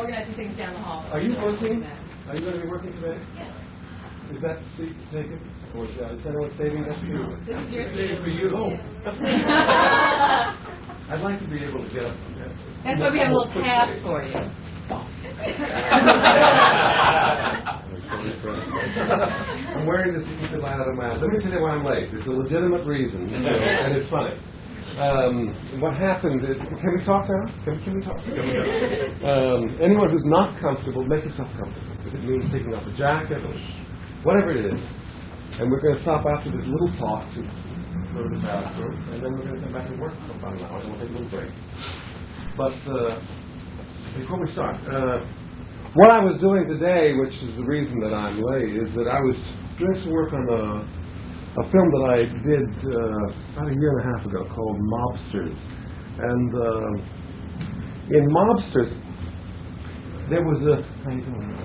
organizing things down the hall. Are you working? Are you going to be working today? Yes. Is that seat taken? Or is anyone saving that seat? This is your It's for you. seat. I'd like to be able to get up. That's why we have a little path for you. I'm so impressed. I'm wearing this to keep the light out of my eyes. Let me tell you why I'm late. There's a legitimate reason, and it's funny. What happened, can we talk now? Can we talk? Anyone who's not comfortable, make yourself comfortable. If it means taking off a jacket or whatever it is. And we're going to stop after this little talk to go to the bathroom, and then we're going to come back and work for about an hour, and we'll take a little break. But before we start, what I was doing today, which is the reason that I'm late, is that I was doing some work on a film that I did about a year and a half ago called Mobsters. And in Mobsters, there was a... How you doing?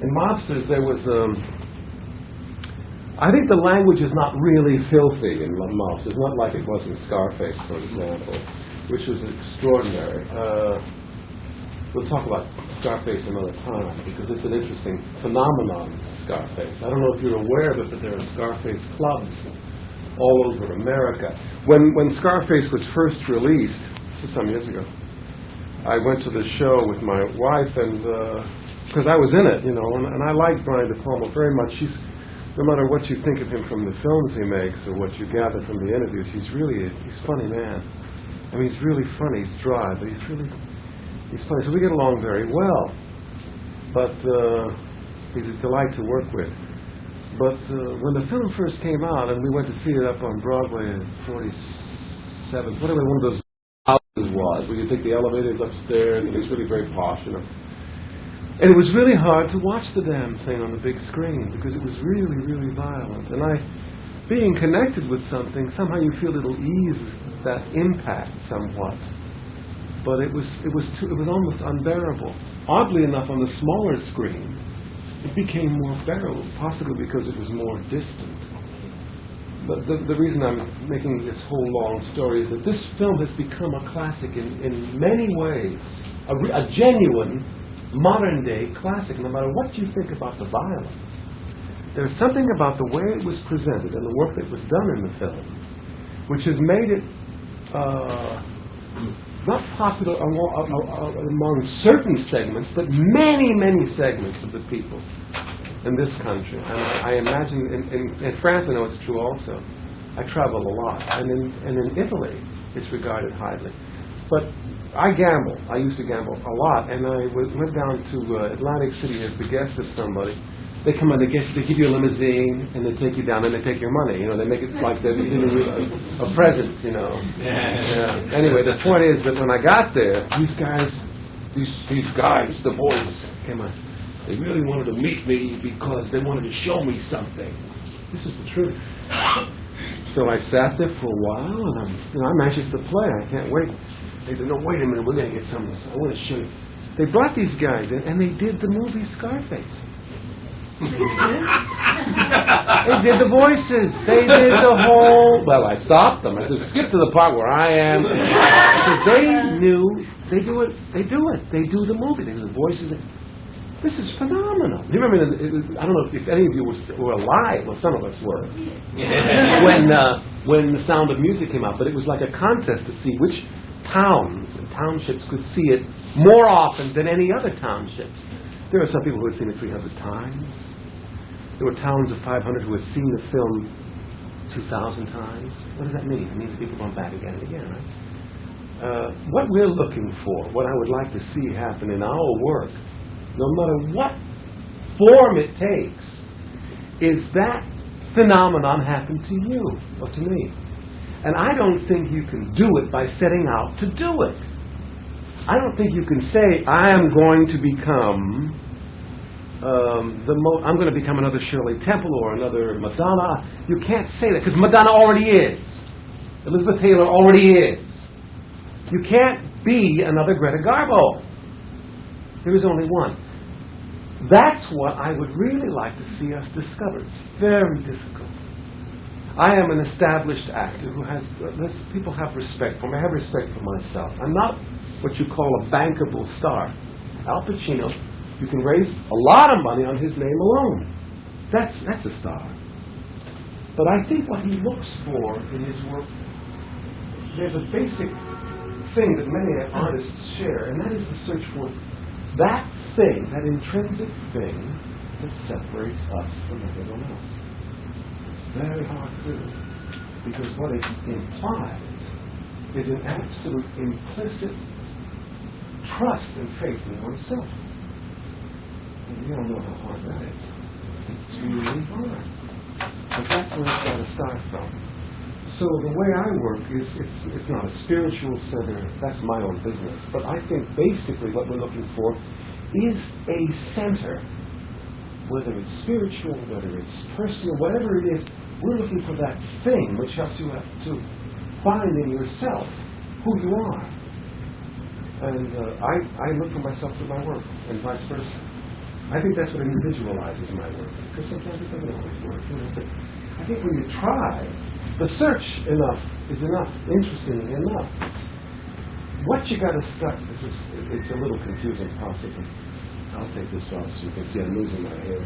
In Mobsters, there was... I think the language is not really filthy in Mobsters. Not like it was in Scarface, for example, which was extraordinary. We'll talk about Scarface another time, because it's an interesting phenomenon, Scarface. I don't know if you're aware of it, but there are Scarface clubs all over America. When Scarface was first released, this is some years ago, I went to the show with my wife, and because I was in it, you know, and I like Brian De Palma very much. No matter what you think of him from the films he makes or what you gather from the interviews, he's a funny man. I mean, he's really funny. He's dry, but he's funny. So we get along very well. But he's a delight to work with. But when the film first came out, and we went to see it up on Broadway at 47th, whatever one of those houses was, where you take the elevators upstairs, and it's really very posh, you know. And it was really hard to watch the damn thing on the big screen, because it was really, really violent. And being connected with something, somehow you feel it'll ease that impact somewhat. But it was almost unbearable. Oddly enough, on the smaller screen, it became more bearable, possibly because it was more distant. But the reason I'm making this whole long story is that this film has become a classic in many ways, a genuine modern-day classic, no matter what you think about the violence. There's something about the way it was presented and the work that was done in the film, which has made it not popular among certain segments, but many, many segments of the people in this country. And I imagine in France, I know it's true also. I travel a lot. And in Italy, it's regarded highly. But I gamble. I used to gamble a lot. And I went down to Atlantic City as the guest of somebody. They come in, they give you a limousine, and they take you down, and they take your money. You know, they make it like they're giving you a present, you know. Yeah. Anyway, the point is that when I got there, these guys, the boys, came on. They really wanted to meet me because they wanted to show me something. This is the truth. So I sat there for a while, and I'm anxious to play. I can't wait. They said, no, wait a minute, we're going to get some of this. I want to show you. They brought these guys in, and they did the movie Scarface. They did the voices. They did the whole... Well, I stopped them. I said, skip to the part where I am. Because they knew, they do it. They do the movie. They do the voices. This is phenomenal. You remember, I don't know if any of you were alive. Well, some of us were. When The Sound of Music came out. But it was like a contest to see which towns and townships could see it more often than any other townships. There are some people who had seen it 300 times. There were towns of 500 who had seen the film 2,000 times. What does that mean? It means people going back again and again, right? What we're looking for, what I would like to see happen in our work, no matter what form it takes, is that phenomenon happen to you or to me. And I don't think you can do it by setting out to do it. I don't think you can say, I am going to become I'm going to become another Shirley Temple or another Madonna. You can't say that, because Madonna already is. Elizabeth Taylor already is. You can't be another Greta Garbo. There is only one. That's what I would really like to see us discover. It's very difficult. I am an established actor who has, people have respect for me. I have respect for myself. I'm not what you call a bankable star. Al Pacino, you can raise a lot of money on his name alone. That's a star. But I think what he looks for in his work, there's a basic thing that many artists share, and that is the search for that thing, that intrinsic thing that separates us from everyone else. It's very hard to do, because what it implies is an absolute implicit trust and faith in oneself. And you don't know how hard that is. It's really hard. But that's where it's got to start from. So the way I work is, it's not a spiritual center, that's my own business. But I think basically what we're looking for is a center. Whether it's spiritual, whether it's personal, whatever it is, we're looking for that thing which helps you to find in yourself who you are. And I look for myself through my work, and vice versa. I think that's what individualizes my work, because sometimes it doesn't always work. But I think when you try, the search is enough, interesting enough. What you got to start, it's a little confusing possibly. I'll take this off so you can see I'm losing my hair.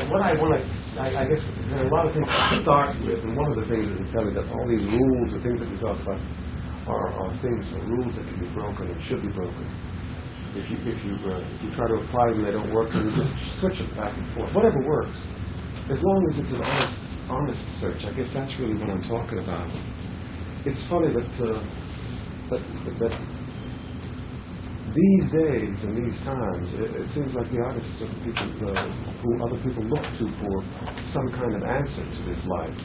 What I want to, I guess there are a lot of things to start with, and one of the things is to tell you that all these rules and things that we talk about are things, are rules that can be broken and should be broken. If you try to apply them, they don't work, and you just switch it back and forth. Whatever works, as long as it's an honest search. I guess that's really what I'm talking about. It's funny that these days and these times, it seems like the artists are the people who other people look to for some kind of answer to this life.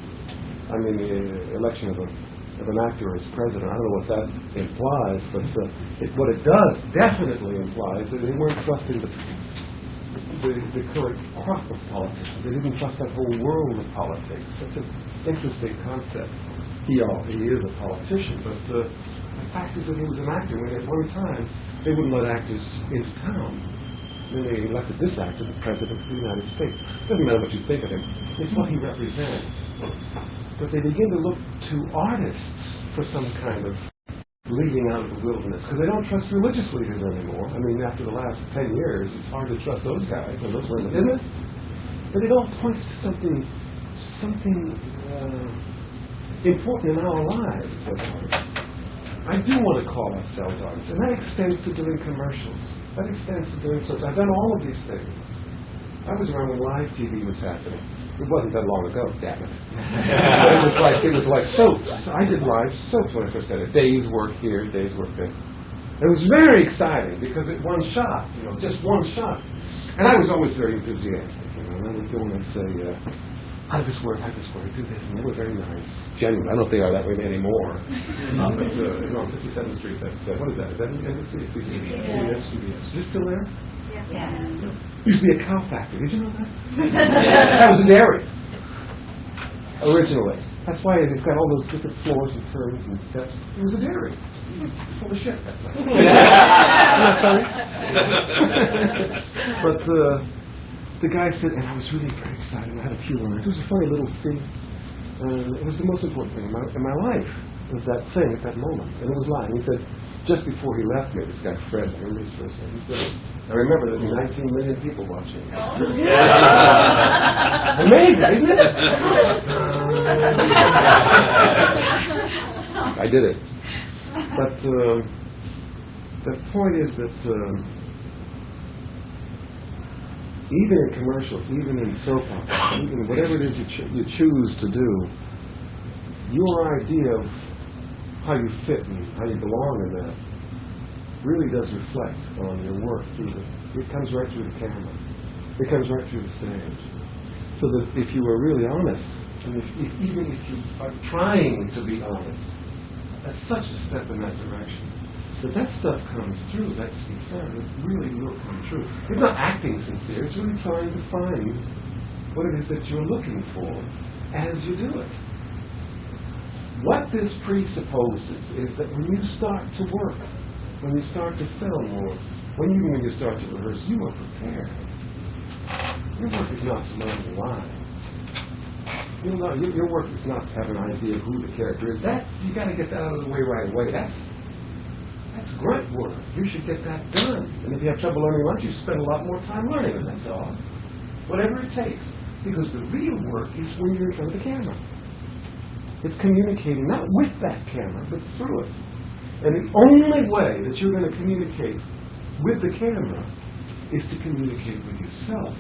I mean, the election of an actor as president, I don't know what that implies, but what it does definitely implies that they weren't trusting the current crop of politicians. They didn't trust that whole world of politics. That's an interesting concept. He is a politician, but the fact is that he was an actor. When at one time, they wouldn't let actors into town. Then they elected this actor, the President of the United States. It doesn't matter what you think of him. It's what he represents. But they begin to look to artists for some kind of leading out of the wilderness, because they don't trust religious leaders anymore. I mean, after the last 10 years, it's hard to trust those guys and those women, isn't it? But it all points to something important in our lives as artists. I do want to call ourselves artists, and that extends to doing commercials. That extends to doing such. I've done all of these things. I was around when live TV was happening. It wasn't that long ago, damn it. It was like soaps. I did live soaps when I first started. Days work here, days work there. It was very exciting because it one shot, just one shot. And I was always very enthusiastic, and I would go in and say, how does this work, do this, and they were very nice. Genuine. I don't think they are that way anymore. On 57th Street, what is that? Is that NBC? CBS. Is this still there? Yeah. Used to be a cow factory. Did you know that? That was a dairy. Originally. That's why it's got all those different floors and turns and steps. It was a dairy. It's full of shit, that place. Isn't that funny? But the guy said, and I was really very excited. I had a few lines. It was a funny little scene. It was the most important thing in my life. Was that thing at that moment. And it was live. He said, just before he left me, this guy Fred, I remember his first name, he said, I remember there were 19 million people watching. Amazing, isn't it? I did it. But the point is that even in commercials, even in soap operas, even whatever it is you choose to do, your idea of how you fit and how you belong in that really does reflect on your work. It comes right through the camera. It comes right through the stage. So that if you were really honest, and even if you are trying to be honest, that's such a step in that direction. But that stuff comes through, that sincerity, it really will come true. It's not acting sincere, it's really trying to find what it is that you're looking for as you do it. What this presupposes is that when you start to work, when you start to film, or when you start to rehearse, you are prepared. Your work is not to learn the lines. Your work is not to have an idea of who the character is. You got to get that out of the way right away. That's That's grunt work. You should get that done. And if you have trouble learning lunch, you spend a lot more time learning, and that's all. Whatever it takes. Because the real work is when you're in front of the camera. It's communicating, not with that camera, but through it. And the only way that you're going to communicate with the camera is to communicate with yourself.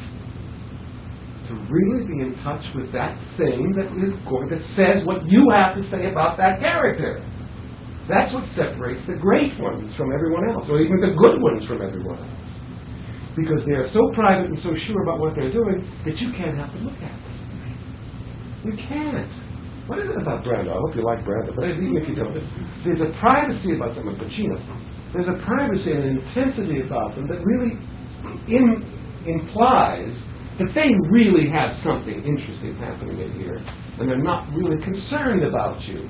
To really be in touch with that thing that says what you have to say about that character. That's what separates the great ones from everyone else, or even the good ones from everyone else. Because they are so private and so sure about what they're doing that you can't help but look at them. You can't. What is it about Brando? I hope you like Brando, but even if you don't, there's a privacy about someone, Pacino. There's a privacy and an intensity about them that really implies that they really have something interesting happening in here, and they're not really concerned about you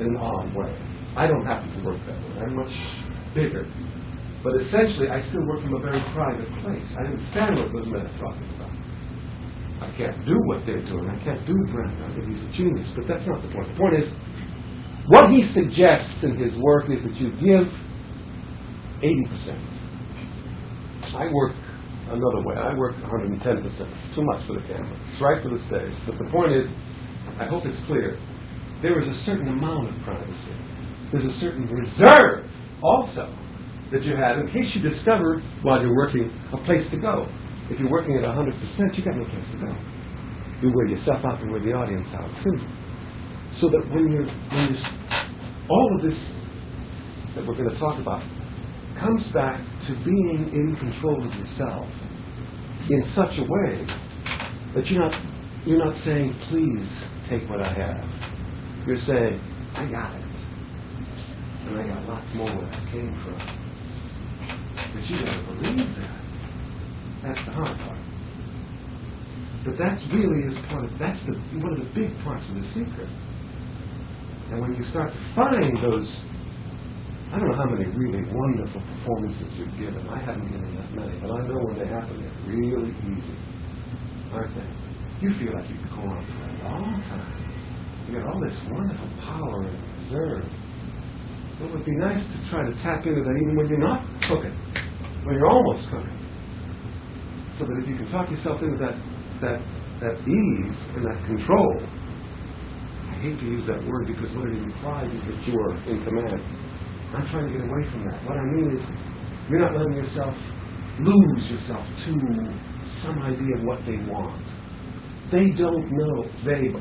in an odd way. I don't happen to work that way. I'm much bigger. But essentially, I still work from a very private place. I understand what those men are talking about. I can't do what they're doing. I can't do Brando. I think he's a genius. But that's not the point. The point is, what he suggests in his work is that you give 80%. I work another way. I work 110%. It's too much for the camera. It's right for the stage. But the point is, I hope it's clear, there is a certain amount of privacy. There's a certain reserve also that you have in case you discover while you're working a place to go. If you're working at 100%, you've got no place to go. You wear yourself out and wear the audience out too. So that when you're all of this that we're going to talk about comes back to being in control of yourself in such a way that you're not saying, please take what I have. You're saying, I got it. And I got lots more where that came from. But you gotta believe that. That's the hard part. But that's really is part of, that's one of the big parts of the secret. And when you start to find those, I don't know how many really wonderful performances you've given. I haven't given that many, but I know when they happen, they're really easy, aren't they? You feel like you could go on for a long time. You got all this wonderful power and reserve. It would be nice to try to tap into that even when you're not cooking, when you're almost cooking. So that if you can talk yourself into that ease and that control, I hate to use that word because what it implies is that you're in command. I'm trying to get away from that. What I mean is, you're not letting yourself lose yourself to some idea of what they want. They don't know,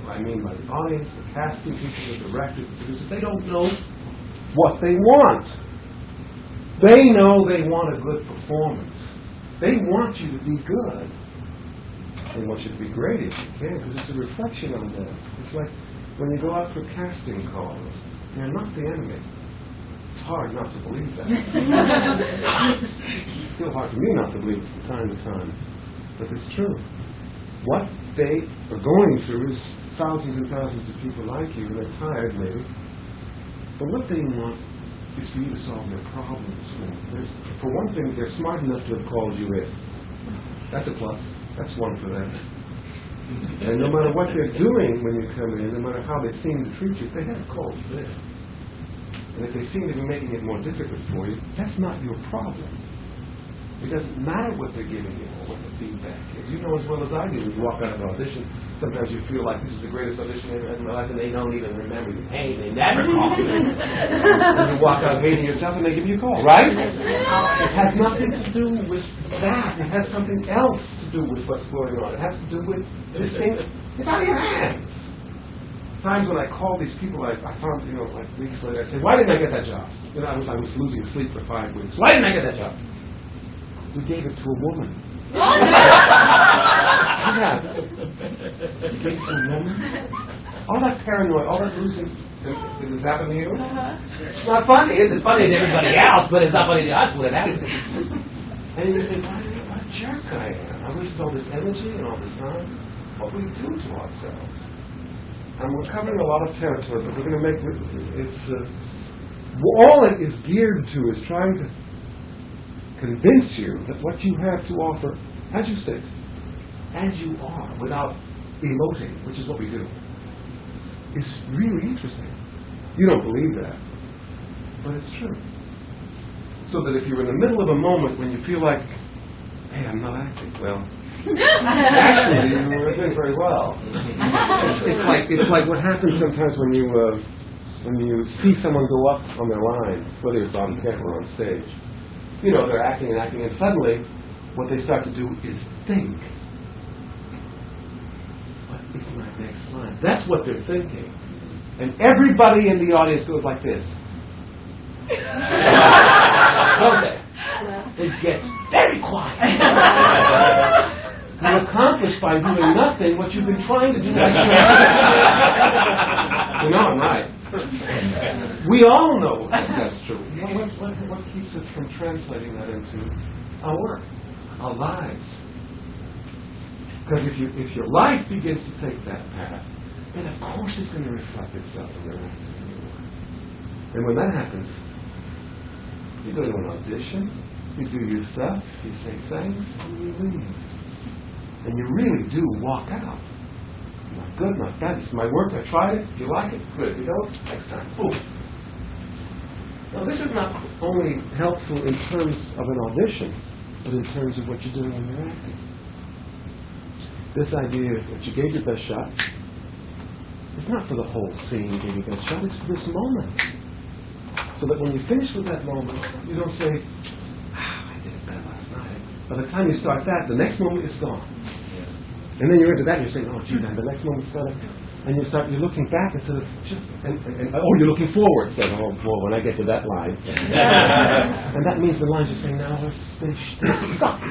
I mean by the audience, the casting people, the directors, the producers, they don't know what they want. They know they want a good performance. They want you to be good. They want you to be great if you can, because it's a reflection on them. It's like when you go out for casting calls, they're not the enemy. It's hard not to believe that. It's still hard for me not to believe it from time to time. But it's true. What they are going through is thousands and thousands of people like you, and they're tired maybe. But what they want is for you to solve their problems. For one thing, they're smart enough to have called you in. That's a plus. That's one for them. And no matter what they're doing when you come in, no matter how they seem to treat you, they have called you in. And if they seem to be making it more difficult for you, that's not your problem. It doesn't matter what they're giving you or what the feedback is. You know as well as I do when you walk out of an audition, sometimes you feel like this is the greatest audition I ever had in my life, and they don't even remember you. Hey, they never called you. And you walk out hating yourself, and they give you a call, right? It has nothing to do with that. It has something else to do with what's going on. It has to do with this thing. It's out of your hands. Times when I call these people, I found, like weeks later, I say, why didn't I get that job? I was losing sleep for 5 weeks. Why didn't I get that job? We gave it to a woman. Yeah. You gave it to a woman? All that paranoia, all that losing, does this happen to you? It's not funny. It's funny to everybody else, but it's not funny to us when it happens. And you think, what a jerk I am. I wasted all this energy and all this time. What we do to ourselves. And we're covering a lot of territory, but we're going to make it's all it is geared to is trying to convince you that what you have to offer, as you sit, as you are, without emoting, which is what we do, is really interesting. You don't believe that, but it's true. So that if you're in the middle of a moment when you feel like, hey, I'm not acting well, actually you're doing very well. It's like what happens sometimes when you see someone go up on their lines, whether it's on camera or on stage. You know, they're acting and acting, and suddenly what they start to do is think, what is my next line? That's what they're thinking. And everybody in the audience goes like this. Okay. It gets very quiet. You accomplish by doing nothing what you've been trying to do. You know I'm right. We all know that's true. What keeps us from translating that into our work, our lives? Because if your life begins to take that path, then of course it's going to reflect itself in your activity. And when that happens, you go to an audition, you do your stuff, you say things, and you leave. And you really do walk out. Not good, not bad. This is my work. I tried it. If you like it, good. If you don't, next time. Boom. Now, this is not only helpful in terms of an audition, but in terms of what you're doing when you're acting. This idea that you gave your best shot, it's not for the whole scene you gave your best shot, it's for this moment. So that when you finish with that moment, you don't say, I did it bad last night. By the time you start that, the next moment is gone. And then you're into that and you're saying, oh, geez, and the next moment's gone. And you're looking back instead of just, or you're looking forward, saying, oh, well, when I get to that line. And that means the lines you're saying, now they suck.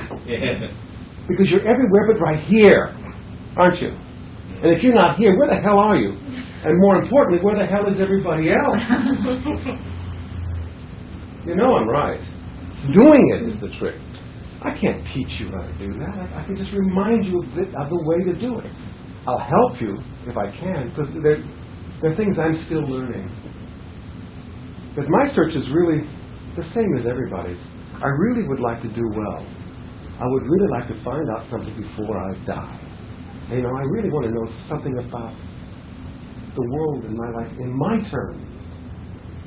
Because you're everywhere but right here, aren't you? And if you're not here, where the hell are you? And more importantly, where the hell is everybody else? You know I'm right. Doing it is the trick. I can't teach you how to do that. I can just remind you of the way to do it. I'll help you if I can, because there are things I'm still learning. Because my search is really the same as everybody's. I really would like to do well. I would really like to find out something before I die. And, you know, I really want to know something about the world in my life, in my terms,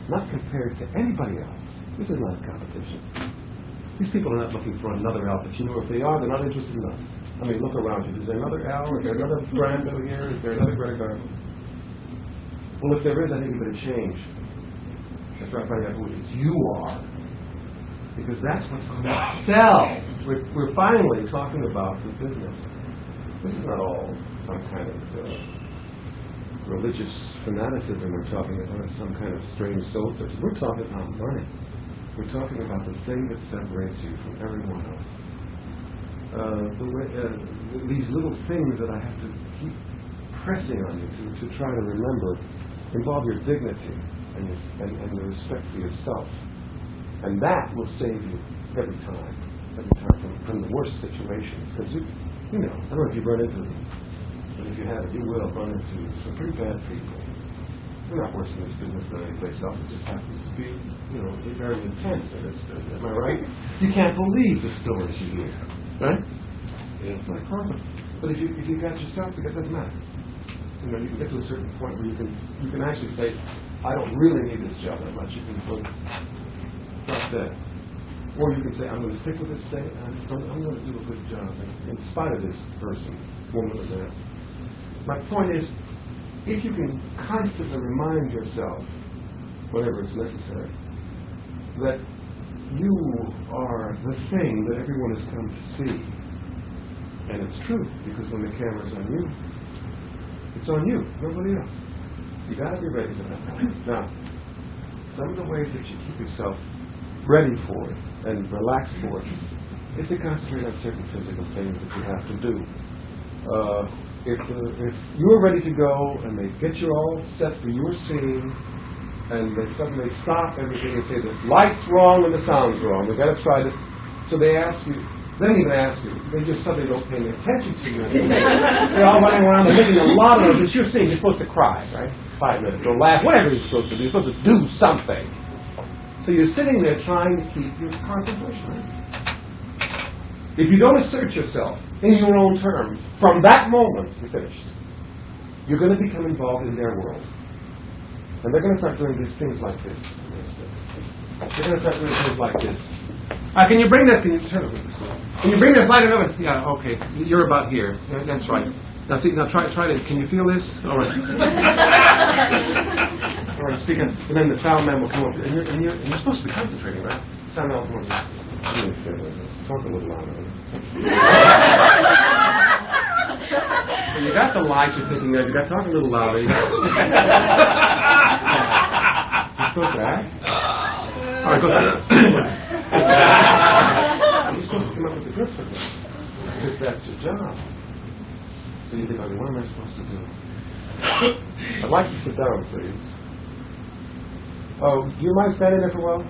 not compared to anybody else. This is not a competition. These people are not looking for another Al Pacino. If they are, they're not interested in us. I mean, look around you. Is there another Al? Is there another Brando here? Is there another Greta Garbo? Well, if there is, I think you better change. And start finding out who it is you are. Because that's what's going to sell. We're finally talking about the business. This is not all some kind of religious fanaticism we're talking about, some kind of strange soul searching. We're talking about money. We're talking about the thing that separates you from everyone else. These little things that I have to keep pressing on you to try to remember involve your dignity and your respect for yourself. And that will save you every time from the worst situations. Because you know, I don't know if you've run into them, but if you have, you will run into some pretty bad people. We're not worse in this business than any place else. It just happens to be, you know, very intense in this business. Am I right? You can't believe the stories you hear, right? Yeah. It's like horrible. But if you got yourself together, it doesn't matter. You know, you can get to a certain point where you can actually say, I don't really need this job that much. You can put like that. Or you can say, I'm going to stick with this thing, and I'm going to do a good job in spite of this person, woman, or man. My point is, if you can constantly remind yourself, whenever it's necessary, that you are the thing that everyone has come to see, and it's true, because when the camera's on you, it's on you, nobody else. You got to be ready for that. Now, some of the ways that you keep yourself ready for it and relaxed for it is to concentrate on certain physical things that you have to do. If you're ready to go and they get you all set for your scene and they suddenly stop everything and say, this light's wrong and the sound's wrong, we've got to try this. So they ask you, they don't even ask you, they just suddenly don't pay any attention to you anymore. They're all running around and making a lot of noise. It's your scene, you're supposed to cry, right? 5 minutes, or laugh, whatever you're supposed to do. You're supposed to do something. So you're sitting there trying to keep your concentration, right? If you don't assert yourself in your own terms, from that moment you're finished. You're going to become involved in their world. And they're going to start doing these things like this. You're going to start doing things like this. Can you bring this? Can you turn it this way? Can you bring this light over? Yeah, okay. You're about here. Yeah, that's right. Now see. Now try to. Can you feel this? All right. All right. Speaking. And then the sound man will come over, and you're supposed to be concentrating, right? The sound man will come over. Talk a little louder. So you got the light. You're thinking there. You got to talk a little louder. You're supposed to act. All right, go sit down. You're supposed to come up with the goods for this, because that's your job. So you think, okay, what am I supposed to do? I'd like to sit down, please. Oh, do you mind standing there for a while?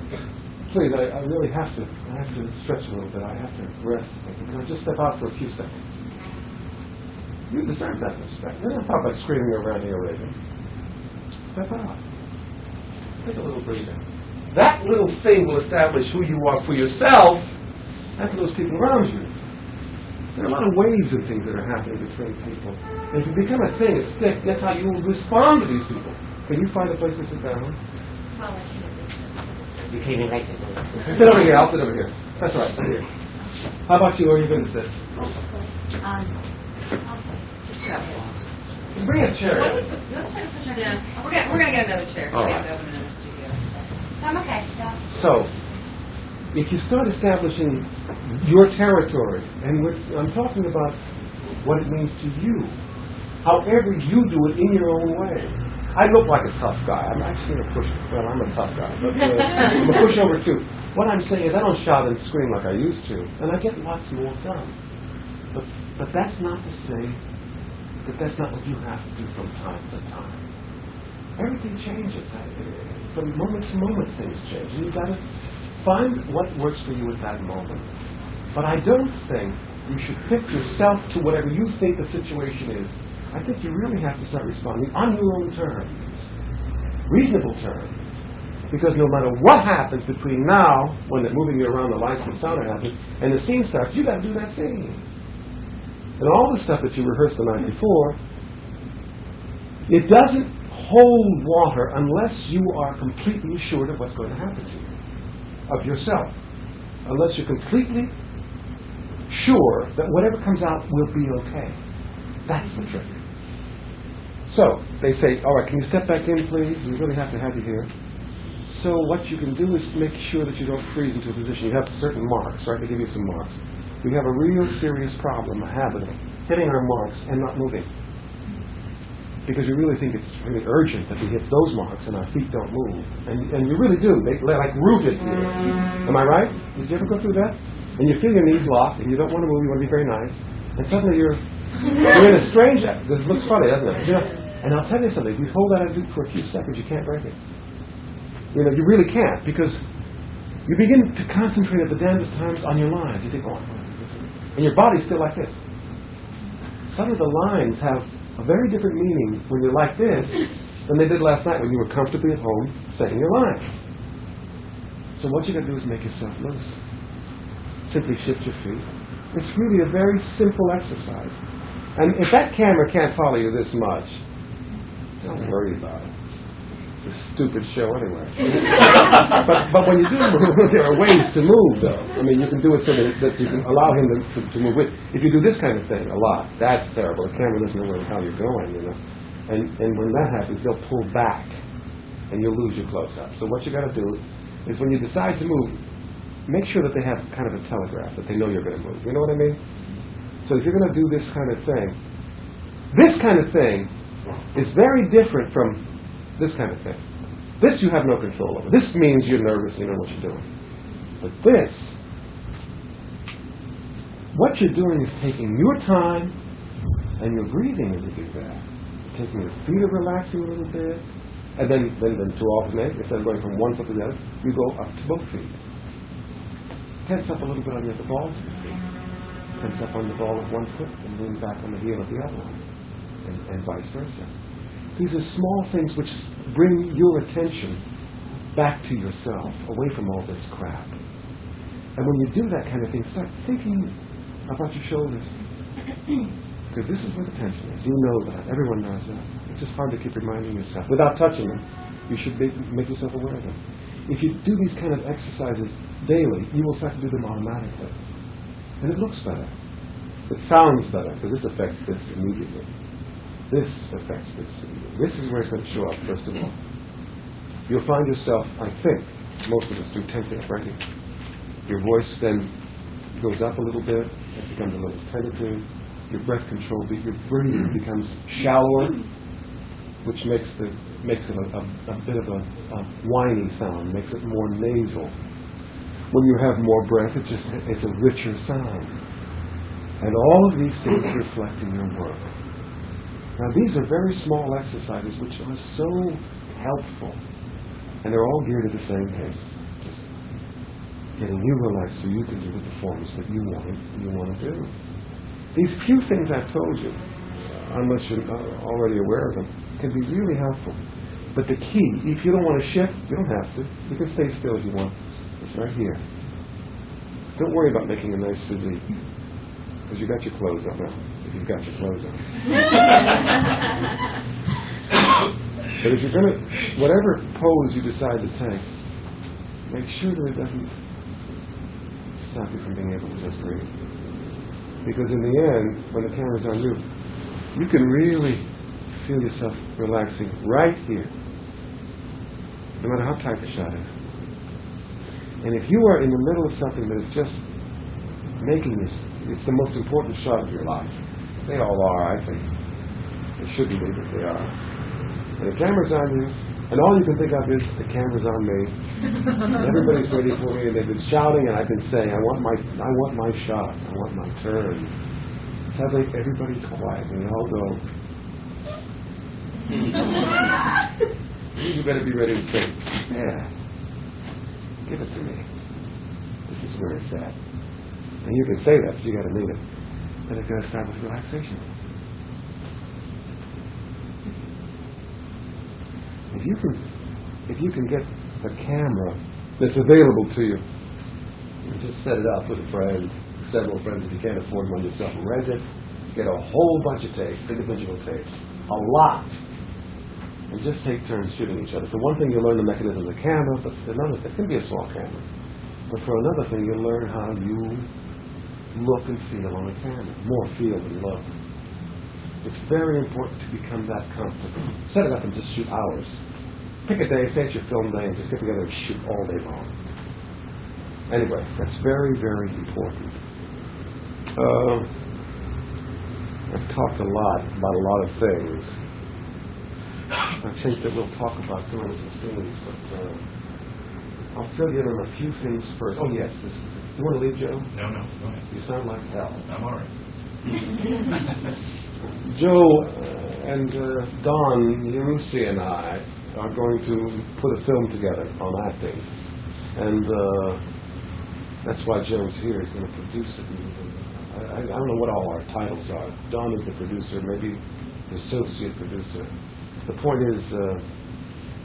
Please, I really have to. I have to stretch a little bit. I have to rest. Can I just step out for a few seconds? You deserve that respect. We're not talking about screaming around here, Raven. Step out. Take a little breather. That little thing will establish who you are for yourself and for those people around you. There are a lot of waves and things that are happening between people. And if you become a thing, a stick, that's how you will respond to these people. Can you find a place to sit down? You can't even like this. Sit over here. I'll sit over here. That's right. Right here. How about you? Where are you going to sit? Bring a chair. Let's try to push it down. We're going to get another chair. All We right. have to open another studio. I'm okay. So, if you start establishing your territory, and I'm talking about what it means to you, however you do it in your own way. I look like a tough guy. I'm actually a pushover. Well, I'm a tough guy, but I'm a pushover too. What I'm saying is I don't shout and scream like I used to, and I get lots more done. But that's not to say that that's not what you have to do from time to time. Everything changes. From moment to moment, things change. And you've got to find what works for you at that moment. But I don't think you should fit yourself to whatever you think the situation is. I think you really have to start responding on your own terms, reasonable terms. Because no matter what happens between now, when they're moving you around, the lights and the sound are happening, and the scene starts, you got to do that scene. And all the stuff that you rehearsed the night before, it doesn't hold water unless you are completely assured of what's going to happen to you, of yourself. Unless you're completely sure that whatever comes out will be okay. That's the trick. So, they say, all right, can you step back in, please? We really have to have you here. So what you can do is make sure that you don't freeze into a position. You have certain marks, right? They give you some marks. We have a real serious problem, a habit of hitting our marks and not moving. Because you really think it's really urgent that we hit those marks and our feet don't move. And you really do. They're like rooted here. Am I right? Did you ever go through that? And you feel your knees locked and you don't want to move, you want to be very nice. And suddenly you're in a strange, this looks funny, doesn't it? You know, and I'll tell you something, if you hold that attitude for a few seconds, you can't break it. You know, you really can't, because you begin to concentrate at the damnedest times on your lines. You think, oh, and your body's still like this. Suddenly the lines have a very different meaning when you're like this than they did last night when you were comfortably at home setting your lines. So what you got to do is make yourself loose. Simply shift your feet. It's really a very simple exercise. And if that camera can't follow you this much, don't worry about it. It's a stupid show anyway. but when you do move, there are ways to move, though. I mean, you can do it so that you can allow him to move with. If you do this kind of thing a lot, that's terrible. The camera doesn't know how you're going, you know. And when that happens, they'll pull back, and you'll lose your close-up. So what you got to do is when you decide to move, make sure that they have kind of a telegraph, that they know you're going to move. You know what I mean? So if you're going to do this kind of thing is very different from this kind of thing. This you have no control over. This means you're nervous, you know what you're doing. But this, what you're doing is taking your time and you're breathing when you do that. Taking your feet are relaxing a little bit, and then to alternate, instead of going from one foot to the other, you go up to both feet. Tense up a little bit on the balls of your feet. Tense up on the ball of one foot and lean back on the heel of the other one, and vice versa. These are small things which bring your attention back to yourself, away from all this crap. And when you do that kind of thing, start thinking about your shoulders. Because this is where the tension is. You know that. Everyone knows that. It's just hard to keep reminding yourself. Without touching them, you should make yourself aware of them. if you do these kind of exercises daily, you will start to do them automatically. And it looks better. It sounds better, because this affects this immediately. This affects this immediately. This is where it's going to show up, first of all. You'll find yourself, I think, most of us do tensing up right here. Your voice then goes up a little bit, it becomes a little tentative. Your breath control, your breathing becomes shallower, which makes it a bit of a whiny sound, makes it more nasal. When you have more breath, it's a richer sound. And all of these things reflect in your work. Now, these are very small exercises which are so helpful. And they're all geared at the same thing. Just getting you relaxed so you can do the performance that you want to do. These few things I've told you, unless you're already aware of them, can be really helpful. But the key, if you don't want to shift, you don't have to. You can stay still if you want. It's right here. Don't worry about making a nice physique. Because you got your clothes on now, if you've got your clothes on. But if you're going to, whatever pose you decide to take, make sure that it doesn't stop you from being able to just breathe. Because in the end, when the camera's on you, you can really feel yourself relaxing right here, no matter how tight the shot is. And if you are in the middle of something that is just making this, it's the most important shot of your life. They all are, I think. They shouldn't be, but they are. And the camera's on you, and all you can think of is, the camera's on me. And everybody's waiting for me, and they've been shouting, and I've been saying, I want my shot, I want my turn. Suddenly, everybody's quiet, and they all go. You better be ready to say, yeah, give it to me. This is where it's at. And you can say that, but you got to mean it. Then it's going to start with relaxation. If you can get a camera that's available to you, just set it up with a friend, several friends if you can't afford one yourself, rent it, get a whole bunch of tapes, individual tapes, a lot, and just take turns shooting each other. For one thing, you'll learn the mechanism of the camera, but for another thing, it can be a small camera, but for another thing, you'll learn how you look and feel on the camera, more feel than look. It's very important to become that comfortable. Set it up and just shoot hours. Pick a day, say it's your film day, and just get together and shoot all day long. Anyway, that's very, very important. I've talked a lot about a lot of things. I think that we'll talk about doing some scenes, but I'll fill you in on a few things first. Oh, yes. You want to leave, Joe? No, go ahead. You sound like hell. I'm all right. Joe and Don Iarussi and I are going to put a film together on acting. And that's why Joe's here. He's going to produce it. I don't know what all our titles are. Don is the producer, maybe the associate producer. The point is,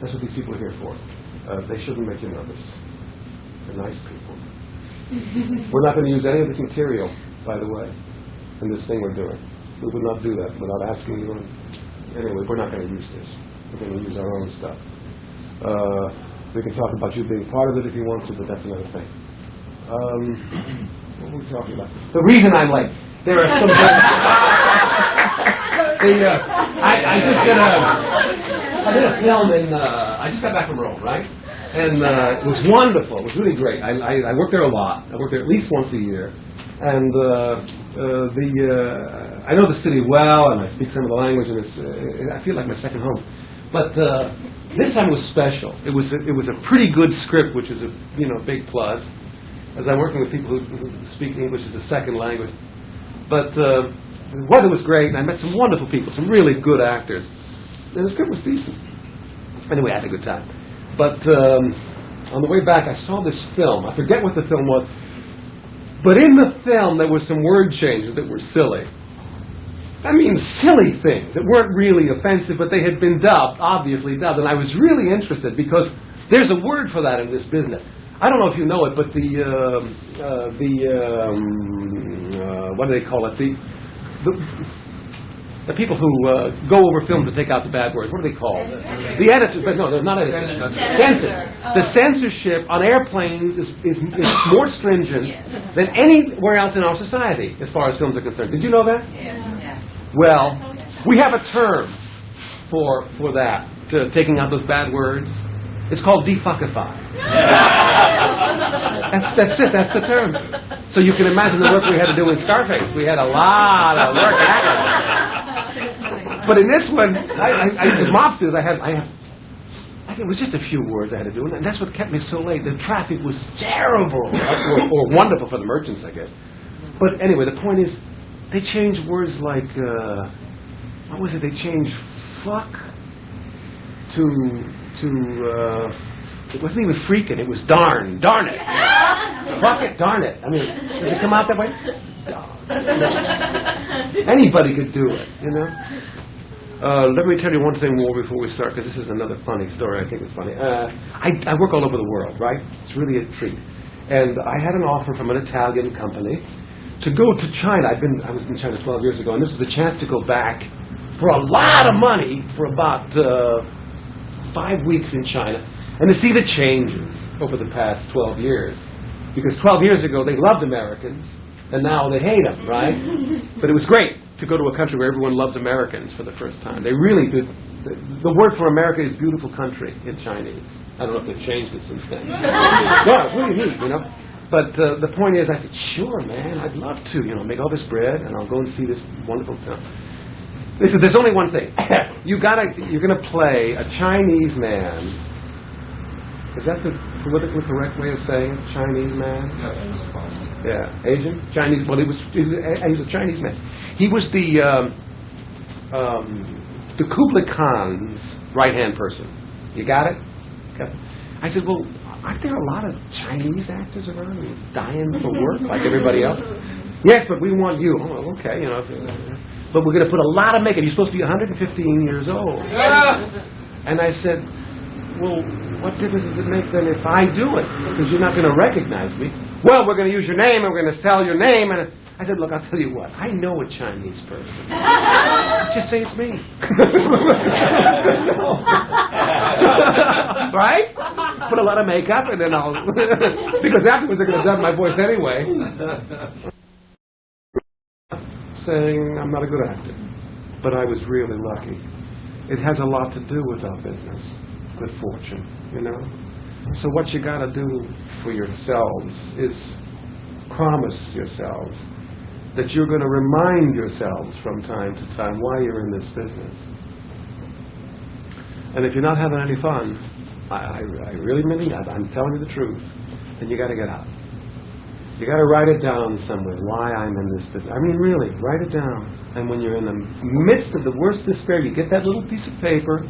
that's what these people are here for. They shouldn't make you nervous. They're nice people. We're not going to use any of this material, by the way, in this thing we're doing. We would not do that without asking you. Anyway, we're not going to use this. We're going to use our own stuff. We can talk about you being part of it if you want to, but that's another thing. What were we talking about? The reason I'm late. There are some... I did a film in... I just got back from Rome, right? And it was wonderful. It was really great. I worked there a lot. I worked there at least once a year. And I know the city well, and I speak some of the language, and I feel like my second home. But this time was special. It was a pretty good script, which is a big plus, as I'm working with people who speak English as a second language. But the weather was great, and I met some wonderful people, some really good actors. And the script was decent. Anyway, I had a good time. But on the way back, I saw this film. I forget what the film was. But in the film, there were some word changes that were silly. I mean, silly things that weren't really offensive, but they had been dubbed, obviously dubbed. And I was really interested because there's a word for that in this business. I don't know if you know it, but what do they call it? The people who go over films and take out the bad words. What are they called? The editors. But no, they're not editors. Censors. The censorship on airplanes is more stringent than anywhere else in our society as far as films are concerned. Did you know that? Yes. Well, we have a term for that, taking out those bad words. It's called defuckify. That's it. That's the term. So you can imagine the work we had to do in Scarface. We had a lot of work happening. But in this one, the mobsters, it was just a few words I had to do, and that's what kept me so late. The traffic was terrible, or wonderful for the merchants, I guess. But anyway, the point is, they changed words like, what was it? They changed fuck to it wasn't even freaking, it was darn it. Fuck it, darn it. I mean, does it come out that way? Anybody could do it, you know? Let me tell you one thing more before we start, because this is another funny story. I think it's funny. I work all over the world, right? It's really a treat. And I had an offer from an Italian company to go to China. I was in China 12 years ago, and this was a chance to go back for a lot of money for about 5 weeks in China, and to see the changes over the past 12 years. Because 12 years ago, they loved Americans, and now they hate them, right? But it was great to go to a country where everyone loves Americans for the first time. They really did. The word for America is beautiful country in Chinese. I don't know if they've changed it since then. No, it's really neat, you know. But the point is, I said, sure, man, I'd love to, you know, make all this bread, and I'll go and see this wonderful town. They said, there's only one thing. You're going to play a Chinese man. Is that the politically correct way of saying it? Chinese man? Yeah, Asian? Chinese. Well, he was a Chinese man. He was the Kublai Khan's right-hand person. You got it? Okay. I said, well, aren't there a lot of Chinese actors around dying for work like everybody else? Yes, but we want you. Oh, okay, you know. But we're going to put a lot of makeup. You're supposed to be 115 years old. And I said, well, what difference does it make then if I do it? Because you're not going to recognize me. Well, we're going to use your name, and we're going to sell your name. And I said, look, I'll tell you what. I know a Chinese person. Let's just say it's me. Right? Put a lot of makeup, and then I'll... because afterwards they're going to dub my voice anyway. Saying I'm not a good actor. But I was really lucky. It has a lot to do with our business. Good fortune, you know? So what you got to do for yourselves is promise yourselves that you're going to remind yourselves from time to time why you're in this business. And if you're not having any fun, I really mean that. I'm telling you the truth. Then you got to get out. You got to write it down somewhere, why I'm in this business. I mean, really, write it down. And when you're in the midst of the worst despair, you get that little piece of paper,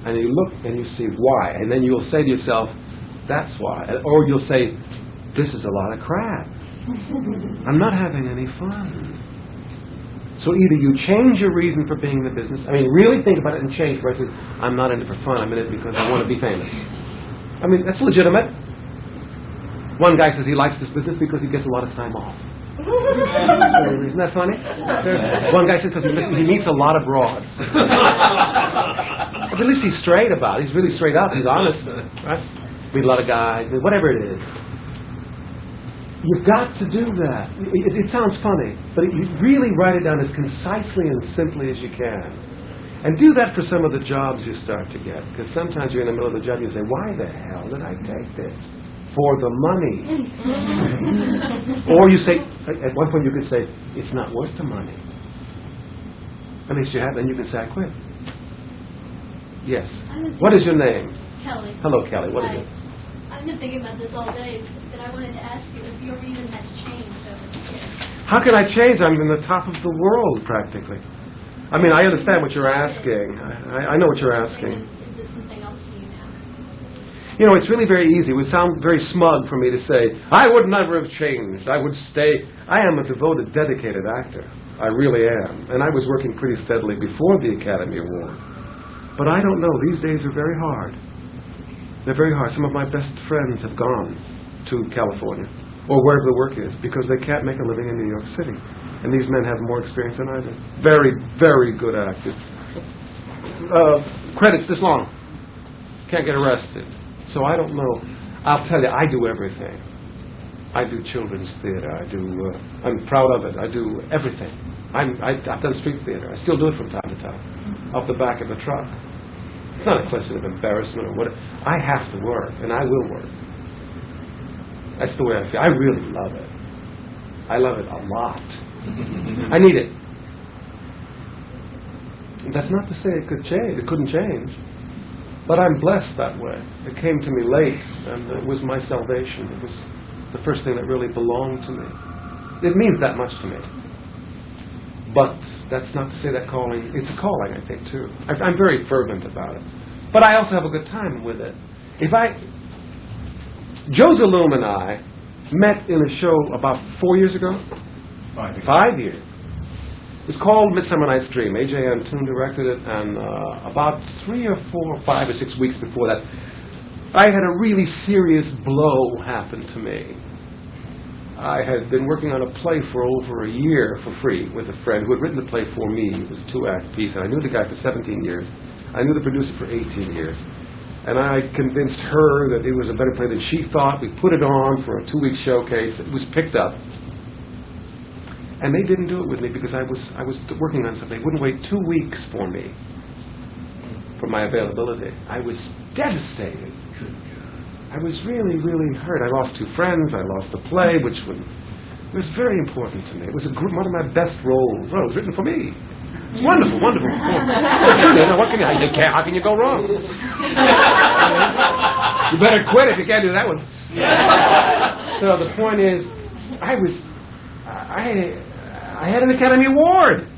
and you look and you see why. And then you'll say to yourself, that's why. Or you'll say, this is a lot of crap. I'm not having any fun. So either you change your reason for being in the business. I mean, really think about it and change versus, I'm not in it for fun, I'm in it because I want to be famous. I mean, that's legitimate. One guy says he likes this business because he gets a lot of time off. Isn't that funny? One guy says because he meets a lot of broads. But at least he's straight about it. He's really straight up. He's honest. Right? Meet a lot of guys, whatever it is. You've got to do that. It sounds funny, but you really write it down as concisely and simply as you can. And do that for some of the jobs you start to get. Because sometimes you're in the middle of the job and you say, why the hell did I take this? For the money. Or you say, at one point you can say, it's not worth the money. At least you have, and you can say, I quit. Yes. What is your name? Kelly. Hello, Kelly. What is it? I've been thinking about this all day, and I wanted to ask you if your reason has changed over the years. How can I change? I'm in the top of the world, practically. I mean, I understand what you're asking. I know what you're asking. Is it something else to you now? You know, it's really very easy. It would sound very smug for me to say, I would never have changed. I would stay. I am a devoted, dedicated actor. I really am. And I was working pretty steadily before the Academy Award. But I don't know. These days are very hard. They're very hard. Some of my best friends have gone to California. or wherever the work is, because they can't make a living in New York City. And these men have more experience than I do. Very, very good actors. Credits this long. Can't get arrested. So I don't know. I'll tell you, I do everything. I do children's theater. I'm proud of it. I do everything. I've done street theater. I still do it from time to time, off the back of a truck. It's not a question of embarrassment or whatever. I have to work, and I will work. That's the way I feel. I really love it. I love it a lot. I need it. That's not to say it could change. It couldn't change. But I'm blessed that way. It came to me late, and it was my salvation. It was the first thing that really belonged to me. It means that much to me. But that's not to say that calling, it's a calling, I think, too. I'm very fervent about it. But I also have a good time with it. Joe Zaloom and I met in a show about 4 years ago. 5 years. It's called Midsummer Night's Dream. A.J. Antoon directed it, and about 3 or 4 or 5 or 6 weeks before that, I had a really serious blow happen to me. I had been working on a play for over a year for free with a friend who had written the play for me. It was a 2-act piece, and I knew the guy for 17 years. I knew the producer for 18 years. And I convinced her that it was a better play than she thought. We put it on for a 2-week showcase. It was picked up. And they didn't do it with me because I was working on something. They wouldn't wait 2 weeks for me, for my availability. I was devastated. I was really, really hurt. I lost 2 friends. I lost the play, which was very important to me. It was one of my best roles written for me. It's wonderful, wonderful performance. How can you go wrong? You better quit if you can't do that one. So the point is, I had an Academy Award.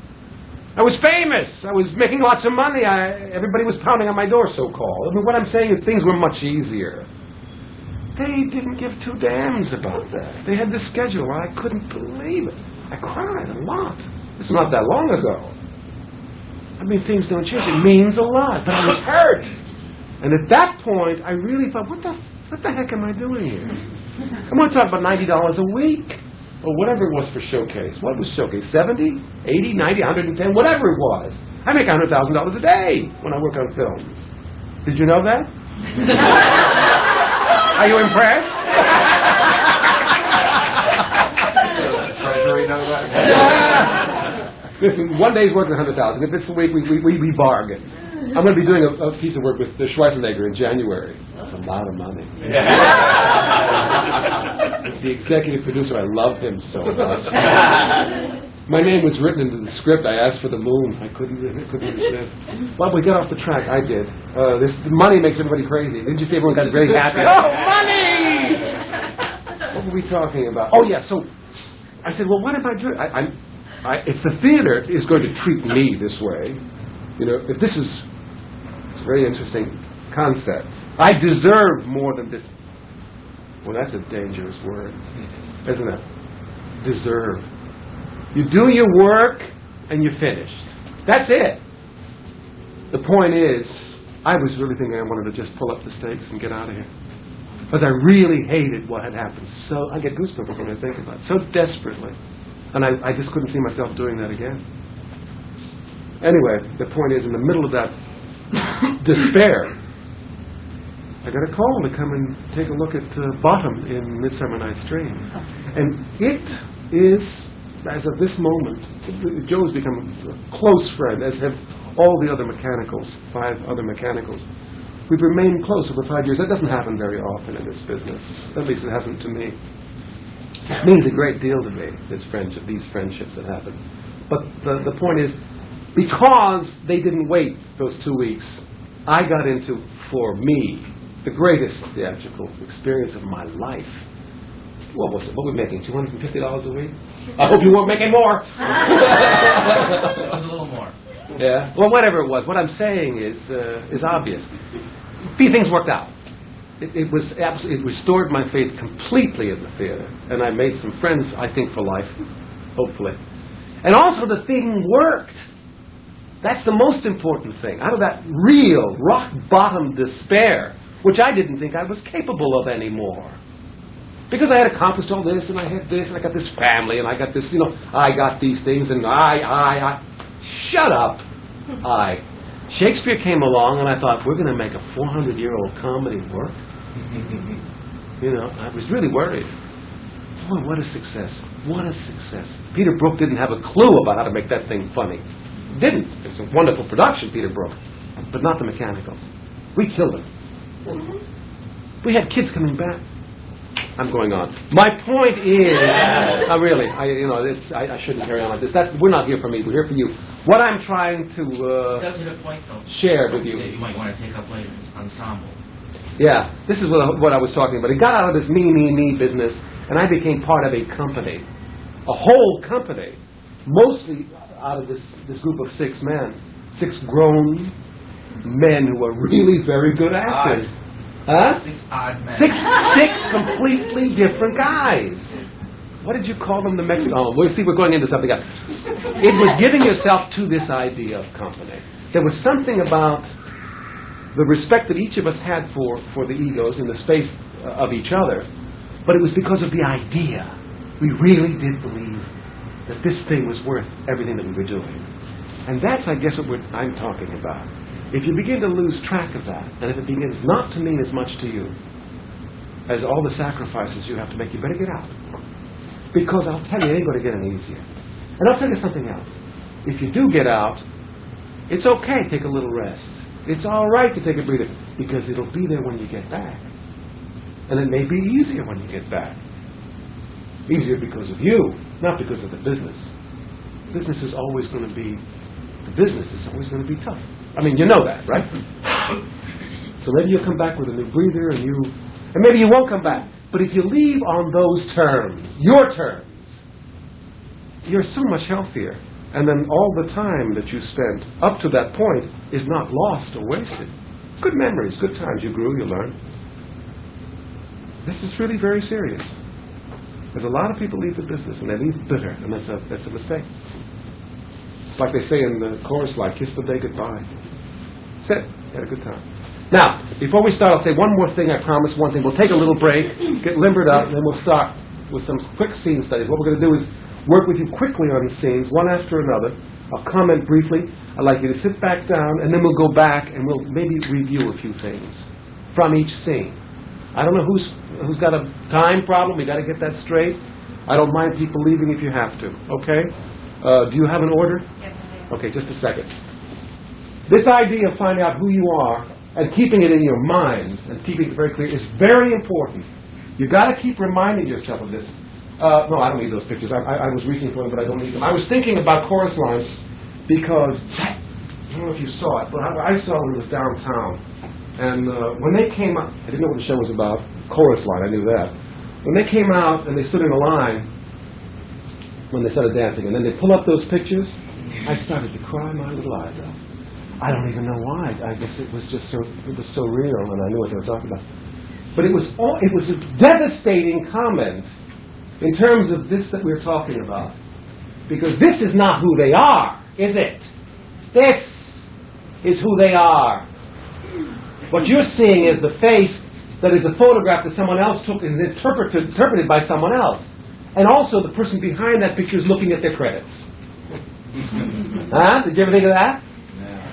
I was famous. I was making lots of money. Everybody was pounding on my door, so-called. I mean, what I'm saying is things were much easier. They didn't give 2 damns about that. They had this schedule, and I couldn't believe it. I cried a lot. It's not that long ago. I mean, things don't change. It means a lot, but I was hurt. And at that point, I really thought, what the heck am I doing here? I'm going to talk about $90 a week, or whatever it was for Showcase. What was Showcase? 70, 80, 90, 110, whatever it was. I make $100,000 a day when I work on films. Did you know that? Are you impressed? Treasury know that? Listen, one day's work is $100,000. If it's a week, we bargain. I'm going to be doing a piece of work with Schwarzenegger in January. That's a lot of money. As the executive producer, I love him so much. My name was written into the script. I asked for the moon. I couldn't resist. But we got off the track. I did. The money makes everybody crazy. Didn't you see everyone got very happy? Oh, money! What were we talking about? Oh, yeah. So I said, well, what am I doing? If the theater is going to treat me this way, if this is, it's a very interesting concept. I deserve more than this. Well, that's a dangerous word, isn't it? Deserve. You do your work, and you're finished. That's it. The point is, I was really thinking I wanted to just pull up the stakes and get out of here. Because I really hated what had happened. So I get goosebumps when I think about it. So desperately. And I just couldn't see myself doing that again. Anyway, the point is, in the middle of that despair, I got a call to come and take a look at Bottom in Midsummer Night's Dream. And it is, as of this moment, Joe's become a close friend, as have all the other mechanicals, 5 other mechanicals. We've remained close over 5 years. That doesn't happen very often in this business. At least it hasn't to me. It means a great deal to me, this friendship, these friendships that happen. But the point is, because they didn't wait those 2 weeks, I got into, for me, the greatest theatrical experience of my life. What was it? What were we making? $250 a week? I hope you weren't making more. It was a little more. Yeah. Well, whatever it was. What I'm saying is obvious. Things worked out. It restored my faith completely in the theater, and I made some friends, I think, for life, hopefully. And also, the thing worked. That's the most important thing. Out of that real rock-bottom despair, which I didn't think I was capable of anymore. Because I had accomplished all this, and I had this, and I got this family, and I got this, I got these things, and I. Shut up! Shakespeare came along, and I thought, we're going to make a 400-year-old comedy work? I was really worried. Boy, what a success. What a success. Peter Brook didn't have a clue about how to make that thing funny. Didn't. It was a wonderful production, Peter Brook. But not the mechanicals. We killed them. We had kids coming back. I'm going on. My point is, I shouldn't carry on like this. We're not here for me. We're here for you. What I'm trying to Does hit a point, though, share with you. That you might want to take up later is ensemble. Yeah, this is what I was talking about. It got out of this me business, and I became part of a company, a whole company, mostly out of this group of 6 men, 6 grown men who are really very good actors. Huh? 6 odd men. Six completely different guys. What did you call them? The Mexican? Oh, we'll see. We're going into something else. It was giving yourself to this idea of company. There was something about the respect that each of us had for the egos in the space of each other, but it was because of the idea. We really did believe that this thing was worth everything that we were doing. And that's, I guess, what I'm talking about. If you begin to lose track of that, and if it begins not to mean as much to you as all the sacrifices you have to make, you better get out. Because I'll tell you, it ain't going to get any easier. And I'll tell you something else. If you do get out, it's okay, take a little rest. It's all right to take a breather, because it'll be there when you get back. And it may be easier when you get back. Easier because of you, not because of the business. Business is always going to be, the business is always going to be tough. I mean, you know that, right? So maybe you'll come back with a new breather, and maybe you won't come back. But if you leave on those terms, your terms, you're so much healthier. And then all the time that you spent up to that point is not lost or wasted. Good memories, good times. You grew, you learned. This is really very serious. There's a lot of people leave the business, and they leave bitter, and that's a mistake. It's like they say in the chorus line, kiss the day goodbye. That's it. You had a good time. Now, before we start, I'll say one more thing. I promise one thing. We'll take a little break, get limbered up, and then we'll start with some quick scene studies. What we're going to do is work with you quickly on the scenes, one after another. I'll comment briefly. I'd like you to sit back down, and then we'll go back, and we'll maybe review a few things from each scene. I don't know who's got a time problem. We got to get that straight. I don't mind people leaving if you have to. Okay? Do you have an order? Yes, I do. Okay, just a second. This idea of finding out who you are and keeping it in your mind and keeping it very clear is very important. You've got to keep reminding yourself of this. No, I don't need those pictures. I was reaching for them, but I don't need them. I was thinking about chorus lines because, I don't know if you saw it, but I saw when it was downtown. And when they came out, I didn't know what the show was about. Chorus line, I knew that. When they came out and they stood in a line, when they started dancing, and then they pull up those pictures, I started to cry my little eyes out. I don't even know why. I guess it was just it was so real, and I knew what they were talking about. But it was a devastating comment in terms of this that we're talking about. Because this is not who they are, is it? This is who they are. What you're seeing is the face that is a photograph that someone else took and interpreted by someone else. And also the person behind that picture is looking at their credits. Huh? Did you ever think of that?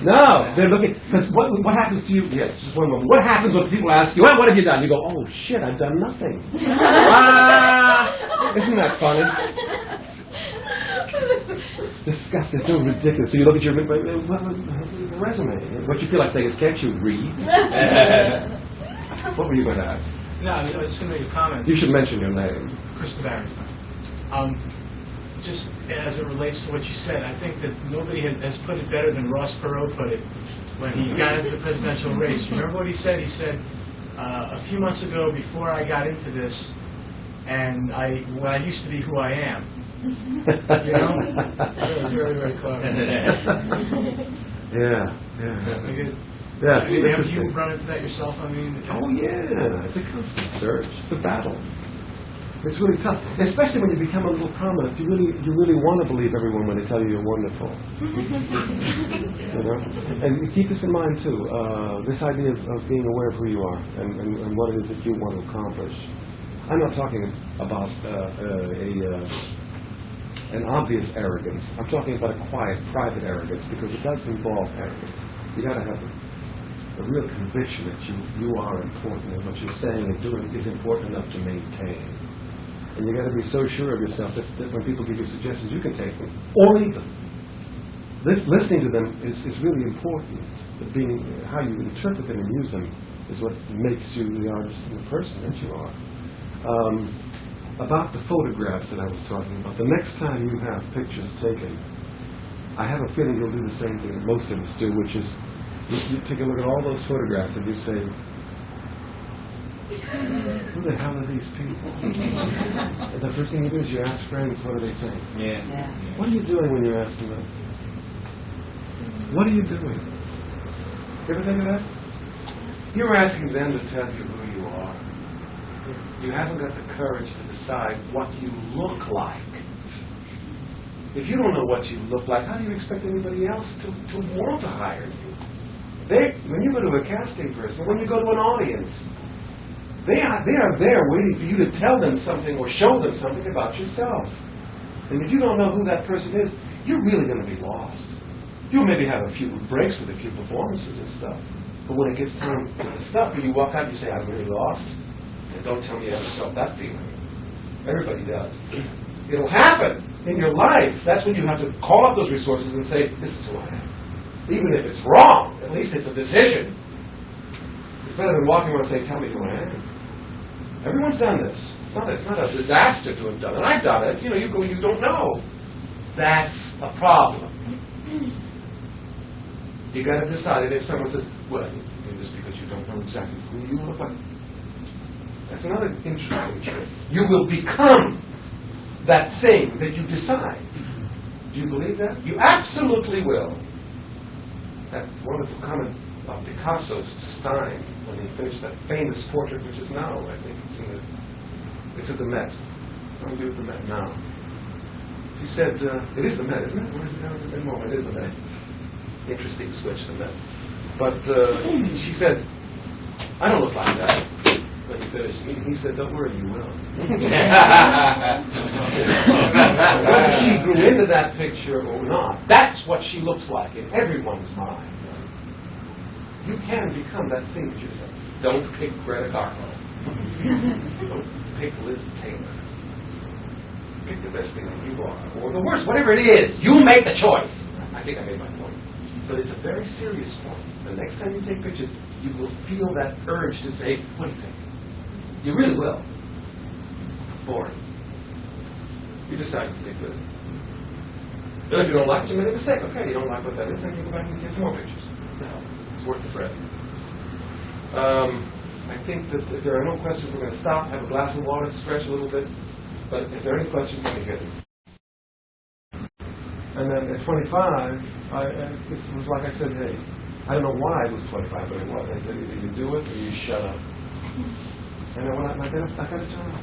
No. They're looking, because what happens to you? Yes, just one moment. What happens when people ask you, well, what have you done? You go, oh shit, I've done nothing. Isn't that funny? It's disgusting. It's so ridiculous. So you look at your resume. What you feel like saying is, can't you read? What were you going to ask? No, I was just going to make a comment. You should mention your name. Krista Barry. Just as it relates to what you said, I think that nobody has put it better than Ross Perot put it when he got into the presidential race. You remember what he said? He said, a few months ago, before I got into this, and when I used to be who I am. You know? That was very, very clever. Yeah. Yeah, have you run into that yourself? I mean, oh yeah, it's a constant search. It's a battle. It's really tough, especially when you become a little prominent. You really want to believe everyone when they tell you you're wonderful. You know, and keep this in mind too. This idea of being aware of who you are and what it is that you want to accomplish. I'm not talking about an obvious arrogance. I'm talking about a quiet, private arrogance, because it does involve arrogance. You got to have a real conviction that you are important, and what you're saying and doing is important enough to maintain. And you got to be so sure of yourself that when people give you suggestions, you can take them or leave them. Listening to them is really important. But how you interpret them and use them is what makes you the artist and the person that you are. About the photographs that I was talking about, the next time you have pictures taken, I have a feeling you'll do the same thing that most of us do, which is you take a look at all those photographs and you say, who the hell are these people? And the first thing you do is you ask friends, what do they think? Yeah. What are you doing when you're asking them? What are you doing? You ever think of that? You're asking them to tell you who you are. You haven't got the courage to decide what you look like. If you don't know what you look like, how do you expect anybody else to want to hire you? When you go to a casting person, when you go to an audience, they are there waiting for you to tell them something or show them something about yourself. And if you don't know who that person is, you're really going to be lost. You'll maybe have a few breaks with a few performances and stuff. But when it gets time to the stuff, when you walk out, you say, I'm really lost. And don't tell me you ever felt that feeling. Everybody does. It'll happen in your life. That's when you have to call up those resources and say, this is who I am. Even if it's wrong, at least it's a decision. It's better than walking around saying, tell me who I am. Everyone's done this. It's not a disaster to have done it. I've done it. You go, you don't know. That's a problem. You got to decide. And if someone says, well, you do this because you don't know exactly who you look like, that's another interesting trick. You will become that thing that you decide. Do you believe that? You absolutely will. That wonderful comment of Picasso's to Stein when he finished that famous portrait, which is now, I think, it's at the Met. Something to do with the Met now. She said, it is the Met, isn't it? Where is it now? No, it is the Met. Interesting switch, the Met. But she said, I don't look like that. When he finished, he said, don't worry, you will. Whether she grew into that picture or not, that's what she looks like in everyone's mind. You can become that thing that you say. Don't pick Greta Garbo. Don't pick Liz Taylor. Pick the best thing that you are. Or the worst, whatever it is, you make the choice. I think I made my point. But it's a very serious point. The next time you take pictures, you will feel that urge to say, what do you think? You really will. It's boring. You decide to stick with it. And if you don't like it, you made a mistake. Okay, you don't like what that is, then you go back and get some more pictures. No, it's worth the thread. I think that if there are no questions, we're going to stop, have a glass of water, stretch a little bit. But if there are any questions, let me hear them. And then at 25, it was like I said, hey, I don't know why it was 25, but it was. I said, either you do it or you shut up. And then I got a job.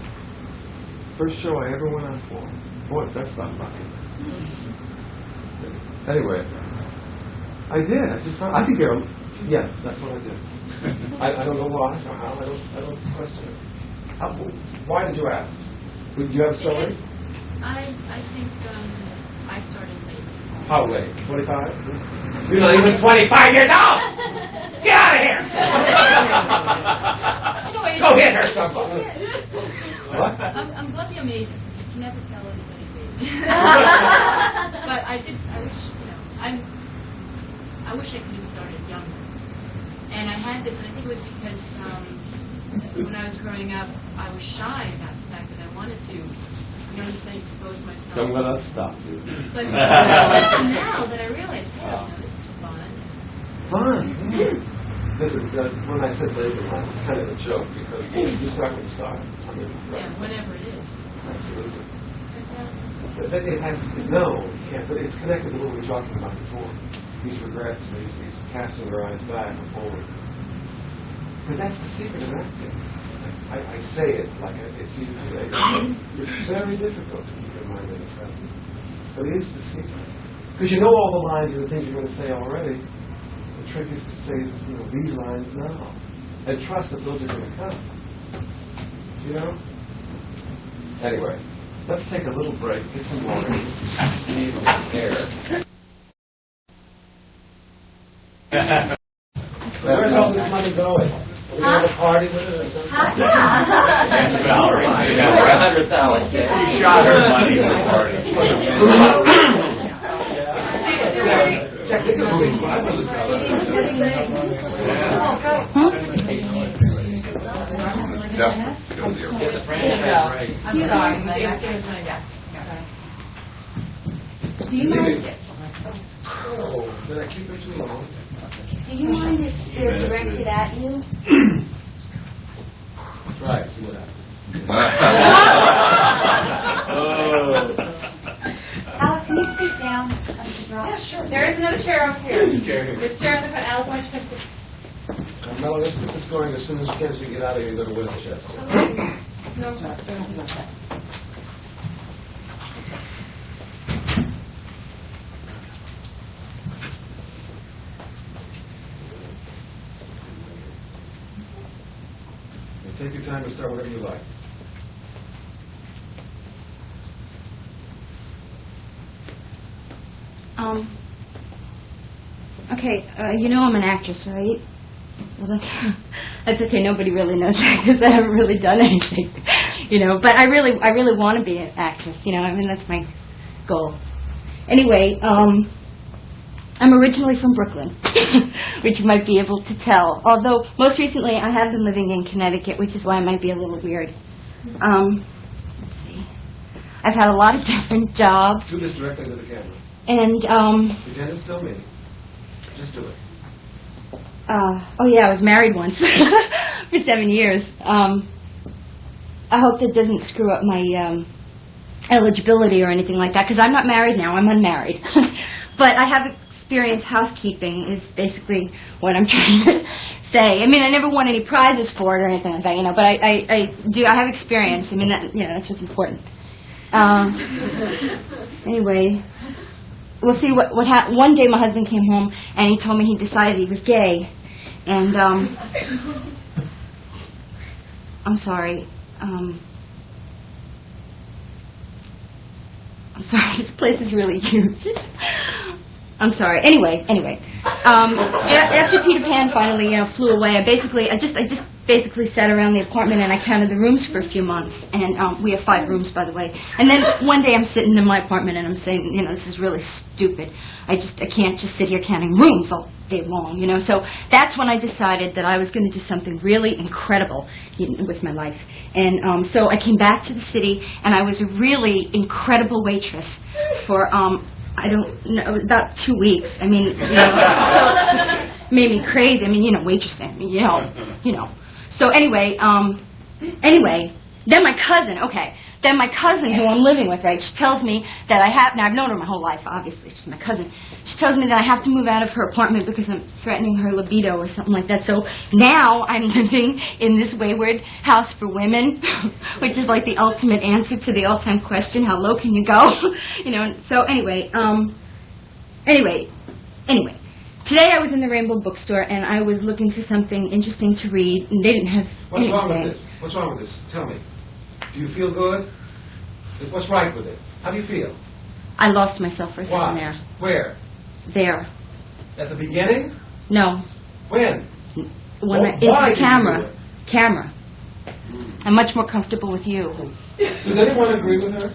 First show I ever went on for. Boy, that's not lucky. Anyway, I did. I just found. I think yeah, that's what I did. I don't know why or how. I don't question it. Why did you ask? Did you have a story? Because I think I started late. How late? 25? You're not even 25 years old! Get out of here! Go hit her, somebody! What? I'm glad you're Asian, because you can never tell anybody's Asian. But I wish I could have started younger. And I had this, and I think it was because when I was growing up, I was shy about the fact that I wanted to, expose myself. Don't let us stop you. But it's now that I realize, hey, this is fun. Fun? Listen, when I said labor line, it's kind of a joke because you start when you start. Yeah, whenever it is. Absolutely. Turns out It has to be, no, you can't, but it's connected to what we were talking about before. These regrets, these casting your eyes back and forward. Because that's the secret of acting. I say it like it's easy. It's very difficult to keep your mind in the present. But it is the secret. Because you know all the lines and the things you're going to say already. The trick is to say, these lines now. And trust that those are going to come. You know? Anyway, let's take a little break, get some water, need some air. So where's all this money going? Are we going to have a party with it or something? Yes, Valerie. You got $100,000. You shot her money in the party. Check the movies, but I want to Get the franchise rights. I'm sorry, give us an idea. Do you mind, Oh, did I keep it too long? do you mind if they're directed at you? Try it, see what happens. Alice, can you scoot down? Yeah, sure. There is another chair over here. Chair here. This chair in the front. Alice, why don't you come sit? Carmelo, let's get this going as soon as you can so we get out of here and go to Westchester. No, don't do that. Take your time and start whatever you like. Okay, you know I'm an actress, right? Well, that's okay. Nobody really knows that because I haven't really done anything, you know. But I really want to be an actress, you know. I mean, that's my goal. Anyway, I'm originally from Brooklyn, which you might be able to tell. Although most recently I have been living in Connecticut, which is why I might be a little weird. Let's see. I've had a lot of different jobs, Do this directly to the camera. and Pretend it's still me. Just do it. oh yeah, I was married once for 7 years. I hope that doesn't screw up my eligibility or anything like that, because I'm not married now. I'm unmarried. But I have experienced housekeeping is basically what I'm trying to say. I mean, I never won any prizes for it or anything like that, you know, but I have experience. I mean, that, you know, that's what's important. Anyway, we'll see what happened. One day my husband came home and he told me he decided he was gay. And, I'm sorry. I'm sorry, this place is really huge. I'm sorry. Anyway. After Peter Pan finally, you know, flew away, I just basically sat around the apartment and I counted the rooms for a few months. And we have 5 rooms, by the way. And then one day I'm sitting in my apartment and I'm saying, you know, this is really stupid. I can't just sit here counting rooms all day long, you know. So that's when I decided that I was going to do something really incredible with my life. And so I came back to the city and I was a really incredible waitress for, I don't know, about 2 weeks. I mean, you know, so it just made me crazy. I mean, you know, waitressing, I mean, you know. So anyway, then my cousin, who I'm living with, right, she tells me that now I've known her my whole life, obviously, she's my cousin. She tells me that I have to move out of her apartment because I'm threatening her libido or something like that. So now I'm living in this wayward house for women, which is like the ultimate answer to the all-time question, how low can you go? You know, so anyway. Today I was in the Rainbow Bookstore and I was looking for something interesting to read, and they didn't have What's anything. wrong with this? What's wrong with this? Tell me. Do you feel good? What's right with it? How do you feel? I lost myself for a second Why? there. Where? There. At the beginning? No. When? When Why into the did you do camera. it? Camera. I'm much more comfortable with you. Does anyone agree with her?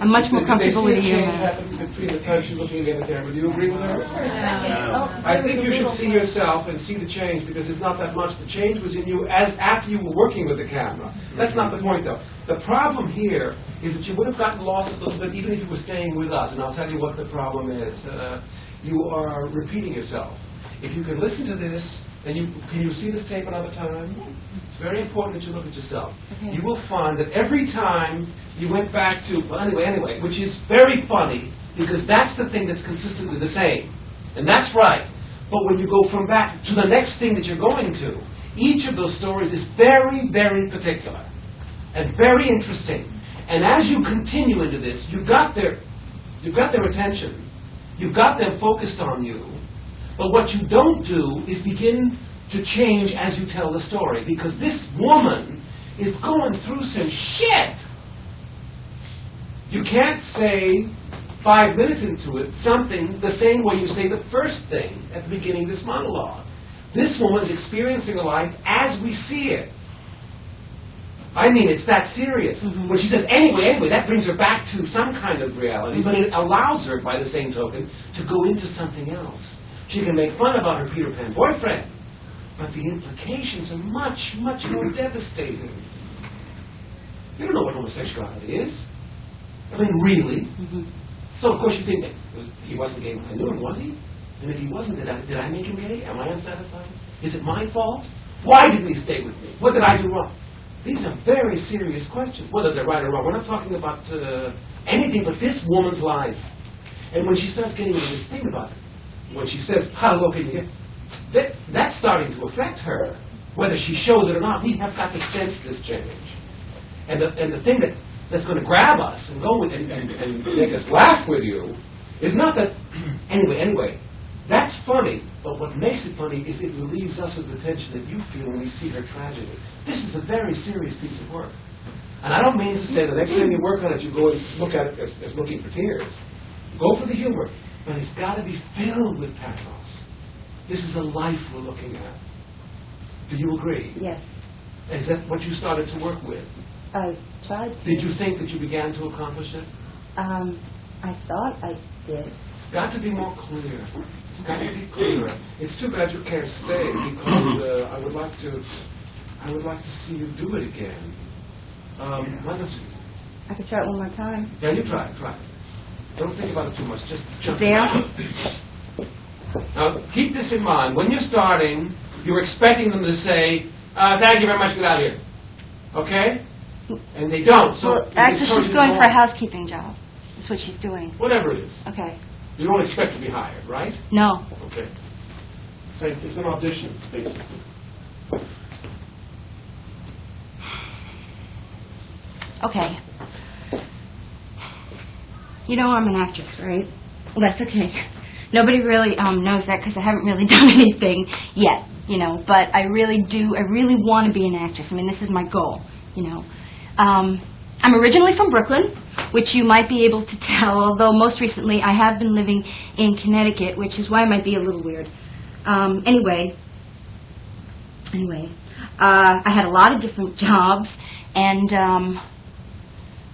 I'm much more comfortable with Did you. they see a change happen between the time she's looking at the camera? Do you agree with her? No. I think you should see yourself and see the change, because it's not that much. The change was in you as after you were working with the camera. That's not the point, though. The problem here is that you would have gotten lost a little bit even if you were staying with us, and I'll tell you what the problem is. You are repeating yourself. If you can listen to this, then can you see this tape another time? It's very important that you look at yourself. Okay. You will find that every time you went back to, well, anyway, which is very funny, because that's the thing that's consistently the same. And that's right. But when you go from back to the next thing that you're going to, each of those stories is very, very particular and very interesting. And as you continue into this, you've got their attention. You've got them focused on you. But what you don't do is begin to change as you tell the story, because this woman is going through some shit. You can't say 5 minutes into it something the same way you say the first thing at the beginning of this monologue. This woman's experiencing a life as we see it. I mean, it's that serious. When she says, anyway, that brings her back to some kind of reality, but it allows her, by the same token, to go into something else. She can make fun about her Peter Pan boyfriend, but the implications are much, much more devastating. You don't know what homosexuality is. I mean, really? So, of course, you think, he wasn't gay when I knew him, was he? And if he wasn't, did I make him gay? Am I unsatisfied? Is it my fault? Why didn't he stay with me? What did I do wrong? These are very serious questions, whether they're right or wrong. We're not talking about anything but this woman's life. And when she starts getting into this thing about it, when she says, how low can you get? That's starting to affect her. Whether she shows it or not, we have got to sense this change. And the thing that's going to grab us and go with and make us laugh with you is not that, anyway, that's funny, but what makes it funny is it relieves us of the tension that you feel when you see her tragedy. This is a very serious piece of work. And I don't mean to say the next time you work on it, you go and look at it as looking for tears. Go for the humor, but it's got to be filled with pathos. This is a life we're looking at. Do you agree? Yes. And is that what you started to work with? I tried to. Did you think that you began to accomplish it? I thought I did. It's got to be more clear. It's got to be clearer. It's too bad you can't stay because I would like to see you do it again. Why don't you? I could try it one more time. Yeah, you try it. Don't think about it too much. Just jump. There. Now, keep this in mind. When you're starting, you're expecting them to say, thank you very much, get out of here. Okay? And they don't. So Well, actually, she's going for a housekeeping job. That's what she's doing. Whatever it is. Okay. You don't expect to be hired, right? No. Okay. So it's an audition, basically. Okay. You know I'm an actress, right? Well, that's okay. Nobody really knows that because I haven't really done anything yet, you know. But I really do. I really want to be an actress. I mean, this is my goal, you know. I'm originally from Brooklyn, which you might be able to tell, although most recently I have been living in Connecticut, which is why I might be a little weird. Anyway, I had a lot of different jobs, and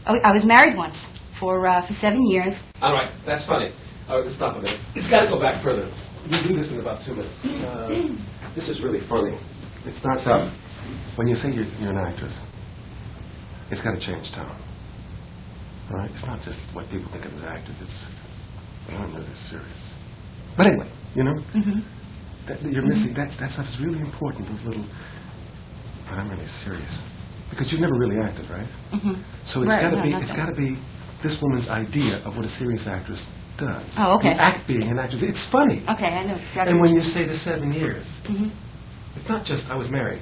I was married once for 7 years. All right, that's funny. All right, let's stop a minute. It's got to go back further. We'll do this in about 2 minutes. This is really funny. It starts out, when you say you're an actress, it's got to change tone. All right? It's not just what people think of as actors. It's, I'm really serious. But anyway, you know, that you're missing, that stuff is really important, those little, but I'm really serious. Because you've never really acted, right? So it's Right, got to no, be, not it's that. got to be this woman's idea of what a serious actress does. Oh, okay. You act being an actress. It's funny. Okay, I know exactly. And what when you say the 7 years, Mhm. it's not just I was married.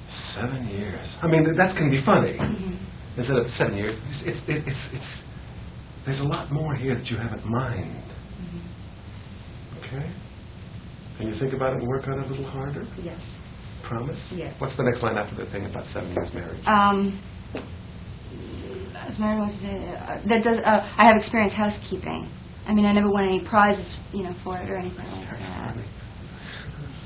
7 years. I mean, that's going to be funny. Instead of 7 years, it's there's a lot more here that you have in mind. Okay? Can you think about it and work on it a little harder? Yes. Promise? Yes. What's the next line after the thing about 7 years marriage? I was married once. That does. I have experience housekeeping. I mean, I never won any prizes, you know, for it or anything That's like very that. funny.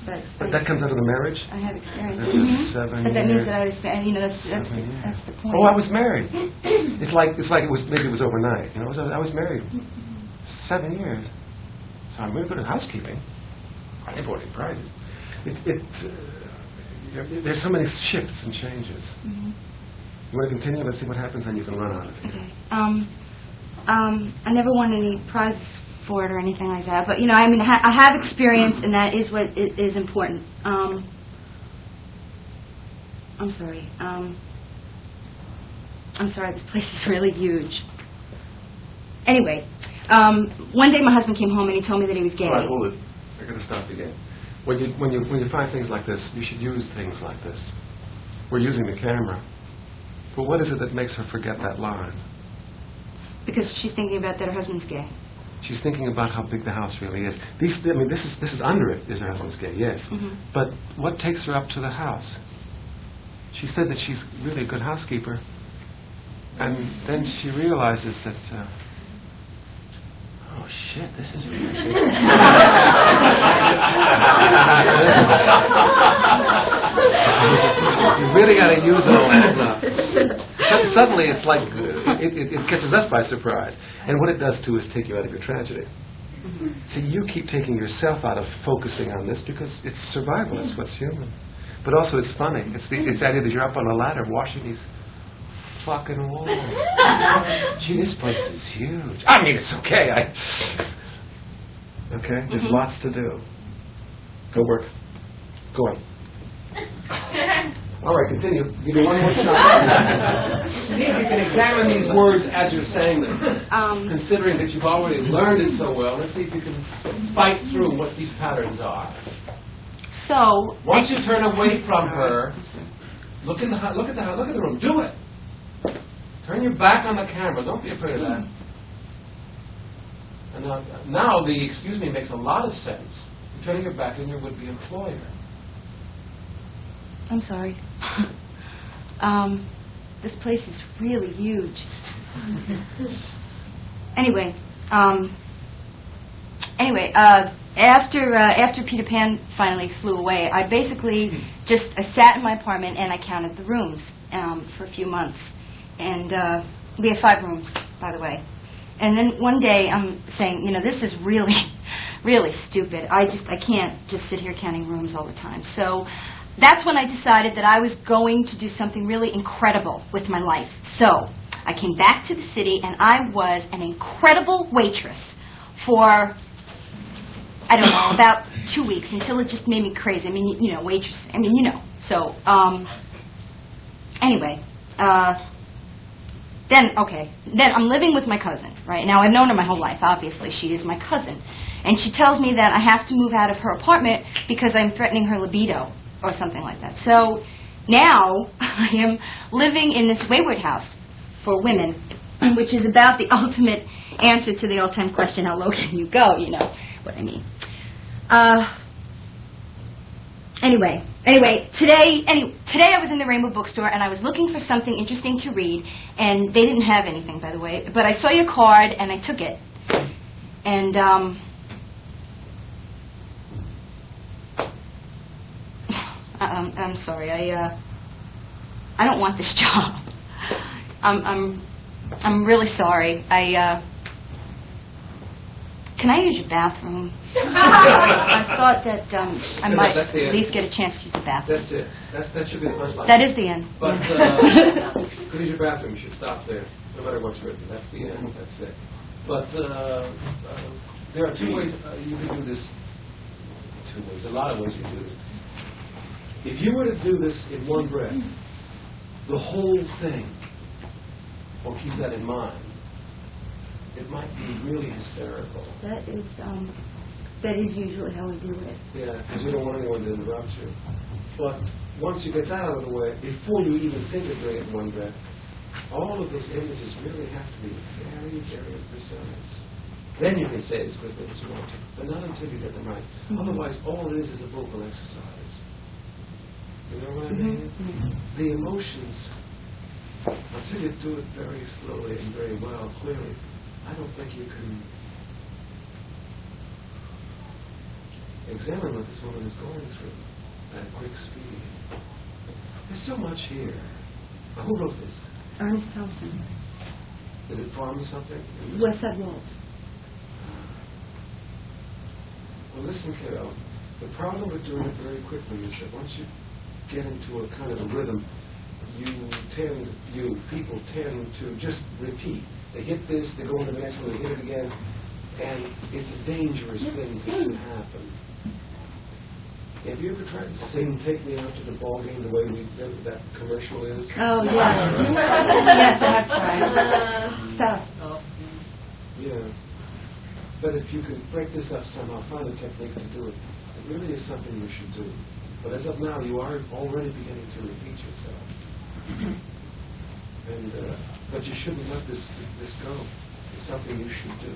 But But that comes out of the marriage? I have experience. It was 7 But that means years. that I was, you know, that's 7 years. that's the point. Oh, I was married. It's like it was, maybe it was overnight. You know, I was married 7 years. So I'm really good at housekeeping. I didn't win any prizes. There's so many shifts and changes. You want to continue? Let's see what happens, then you can run out of here. Okay. I never won any prizes for it or anything like that. But you know, I mean, I have experience, and that is what is important. I'm sorry. I'm sorry. This place is really huge. Anyway, one day my husband came home and he told me that he was gay. All right, hold it. I got to stop again. When you find things like this, you should use things like this. We're using the camera. But what is it that makes her forget that line? Because she's thinking about that her husband's gay. She's thinking about how big the house really is. This is under it, is her husband's gay, yes. But what takes her up to the house? She said that she's really a good housekeeper. And then she realizes that, oh shit, this is really good. You really got to use all that stuff. Suddenly it's like, it catches us by surprise. And what it does too is take you out of your tragedy. See, you keep taking yourself out of focusing on this because it's survival, it's what's human. But also it's funny. It's the idea that you're up on a ladder washing these fucking walls. Gee, this place is huge. I mean, it's okay. Okay, there's lots to do. Go work. Go on. All right, continue. Give me one more shot. See if you can examine these words as you're saying them. Considering that you've already learned it so well, let's see if you can fight through what these patterns are. So Once you turn away from her, look at the room. Do it. Turn your back on the camera. Don't be afraid of that. And now the excuse me makes a lot of sense. You're turning your back on your would-be employer. I'm sorry. This place is really huge. Anyway, after Peter Pan finally flew away, I basically I sat in my apartment and I counted the rooms for a few months. And we have 5 rooms, by the way. And then one day I'm saying, this is really, really stupid. I can't just sit here counting rooms all the time. So that's when I decided that I was going to do something really incredible with my life. So I came back to the city and I was an incredible waitress for, I don't know, about 2 weeks until it just made me crazy. I mean, waitress. I mean, So, anyway, then I'm living with my cousin, right? Now, I've known her my whole life, obviously. She is my cousin. And she tells me that I have to move out of her apartment because I'm threatening her libido or something like that. So now I am living in this wayward house for women, which is about the ultimate answer to the all-time question, how low can you go? You know what I mean. Anyway, today I was in the Rainbow Bookstore and I was looking for something interesting to read, and they didn't have anything, by the way. But I saw your card and I took it, and I'm sorry, I don't want this job. I'm really sorry. Can I use your bathroom? I thought that I might at least get a chance to use the bathroom. That's it. That should be the punchline. That is the end. But could use your bathroom. You should stop there, no matter what's written. That's the end. That's it. But there are 2 ways you can do this. 2 ways. A lot of ways you can do this. If you were to do this in one breath, the whole thing, or keep that in mind, it might be really hysterical. That is usually how we do it. Yeah, because you don't want anyone to interrupt you. But once you get that out of the way, before you even think of doing it in one breath, all of those images really have to be very, very precise. Then you can say it as quickly as you want to, but not until you get them right. Otherwise, all it is a vocal exercise. You know what I mean? Yes. The emotions, until you do it very slowly and very well, clearly, I don't think you can examine what this woman is going through at quick speed. There's so much here. Now, who wrote this? Ernest Thompson. Is it from something? West Side Walls. Well, listen, Carol. The problem with doing it very quickly is that once you get into a kind of a rhythm, people tend to just repeat. They hit this, they go on to the next one, they hit it again, and it's a dangerous thing to happen. Have you ever tried to sing "Take Me Out to the Ball Game" the way that commercial is? Oh, yes. Yes, I have tried. Stop. Yeah. But if you can break this up somehow, find a technique to do it, it really is something you should do. But as of now, you are already beginning to repeat yourself. And but you shouldn't let this go. It's something you should do.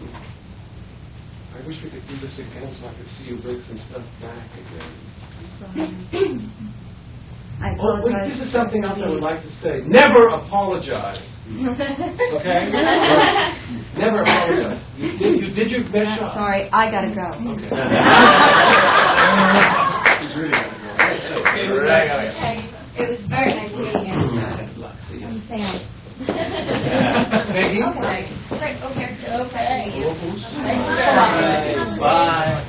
I wish we could do this again so I could see you bring some stuff back again. I Oh, wait, apologize. this is something else I would like to say. Never apologize. Okay? Never apologize. You did your best I'm shot. sorry, I gotta go. Okay. Okay, it was very nice meeting you. Good luck. See you. I'm Sam. Peggy? Okay. Great, okay. Okay. Thanks so much. Bye.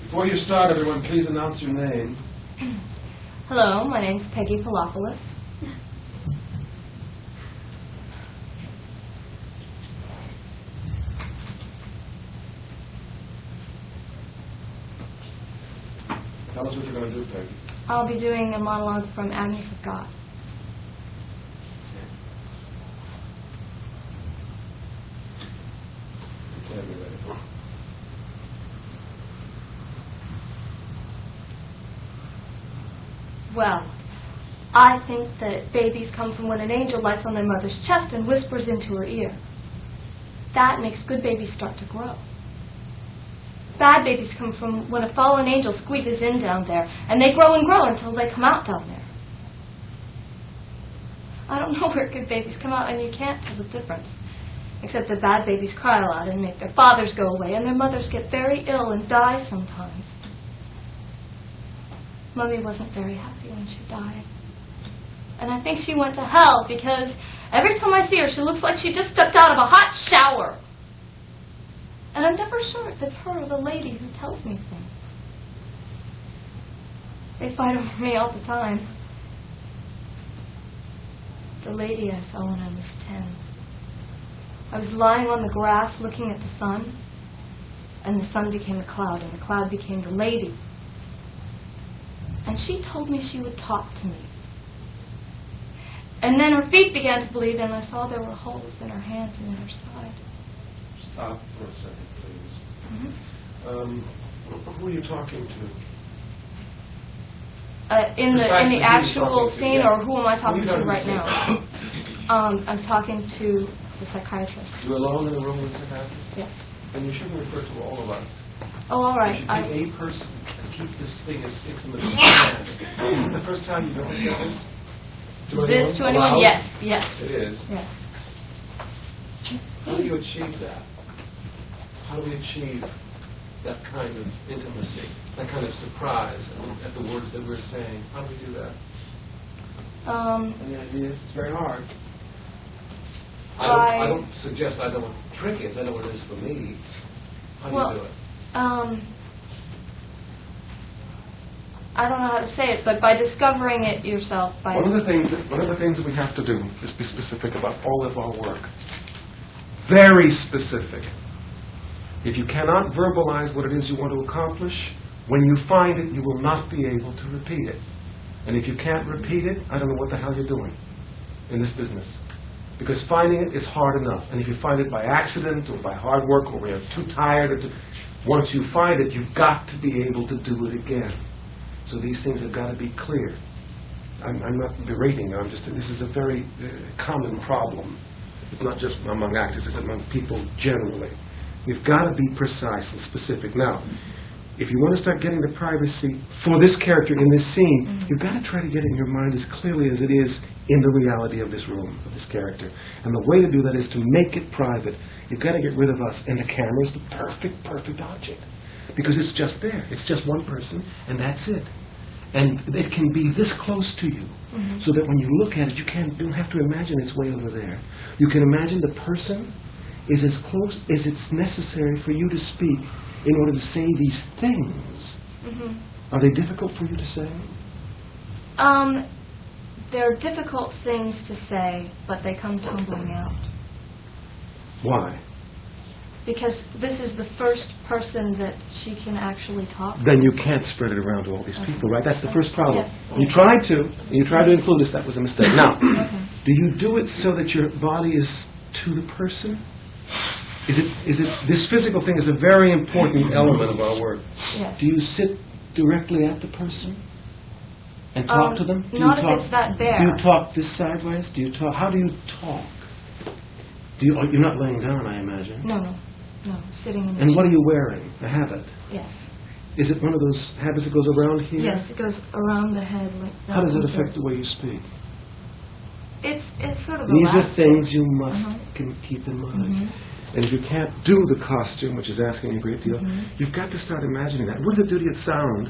Before you start, everyone, please announce your name. Hello, my name's Peggy Palopoulos. Tell us what you're going to do, Peggy. I'll be doing a monologue from Agnes of God. Tell me later. Well, I think that babies come from when an angel lights on their mother's chest and whispers into her ear. That makes good babies start to grow. Bad babies come from when a fallen angel squeezes in down there, and they grow and grow until they come out down there. I don't know where good babies come out, and you can't tell the difference. Except that bad babies cry a lot and make their fathers go away, and their mothers get very ill and die sometimes. Mummy wasn't very happy when she died. And I think she went to hell because every time I see her, she looks like she just stepped out of a hot shower. And I'm never sure if it's her or the lady who tells me things. They fight over me all the time. The lady I saw when I was 10. I was lying on the grass looking at the sun, and the sun became a cloud, and the cloud became the lady. And she told me she would talk to me. And then her feet began to bleed, and I saw there were holes in her hands and in her side. Stop for a second, please. Mhm. Who are you talking to? In Precisely the who you're actual talking to, scene, yes. or who am I talking Who are to you right talking now? I'm talking to the psychiatrist. You're alone in the room with the psychiatrist? Yes. Then you shouldn't refer to all of us. Oh, all You right. should pick a person and keep this thing as intimate as you can. Is it the first time you've ever said this? This to anyone? Aloud? Yes. Yes. It is. Yes. How do you achieve that? How do we achieve that kind of intimacy, that kind of surprise at the words that we're saying? How do we do that? Any ideas? It's very hard. I don't suggest I know what the trick is. I know what it is for me. How do you do it? I don't know how to say it, but by discovering it yourself. By One of the things that we have to do is be specific about all of our work. Very specific. If you cannot verbalize what it is you want to accomplish, when you find it, you will not be able to repeat it. And if you can't repeat it, I don't know what the hell you're doing in this business. Because finding it is hard enough. And if you find it by accident or by hard work or you're too tired, once you find it, you've got to be able to do it again. So these things have got to be clear. I'm not berating them. This is a very common problem. It's not just among actors, it's among people generally. You've got to be precise and specific. Now, if you want to start getting the privacy for this character in this scene, you've got to try to get it in your mind as clearly as it is in the reality of this room, of this character. And the way to do that is to make it private. You've got to get rid of us. And the camera is the perfect object. Because it's just there. It's just one person, and that's it. And it can be this close to you, so that when you look at it, you don't have to imagine it's way over there. You can imagine the person is as close as it's necessary for you to speak in order to say these things. Are they difficult for you to say? They're difficult things to say, but they come tumbling out. Why? Because this is the first person that she can actually talk to. Then you can't spread it around to all these people, right? That's the first problem. Yes. You tried to, and you tried to include us. That was a mistake. Now, Okay. do you do it so that your body is to the person? Is it this physical thing is a very important element of our work. Yes. Do you sit directly at the person and talk to them? Do you Not if talk, it's that bare. Do you talk this sideways? Do you talk? How do you talk? You're not laying down, I imagine. No, sitting in the And what are chair. you wearing? A habit. Yes. Is it one of those habits that goes around here? Yes, it goes around the head like that. How does it affect the way you speak? It's sort of These are elastic. things you must keep in mind. And if you can't do the costume, which is asking a great deal, you've got to start imagining that. What does it do to your sound?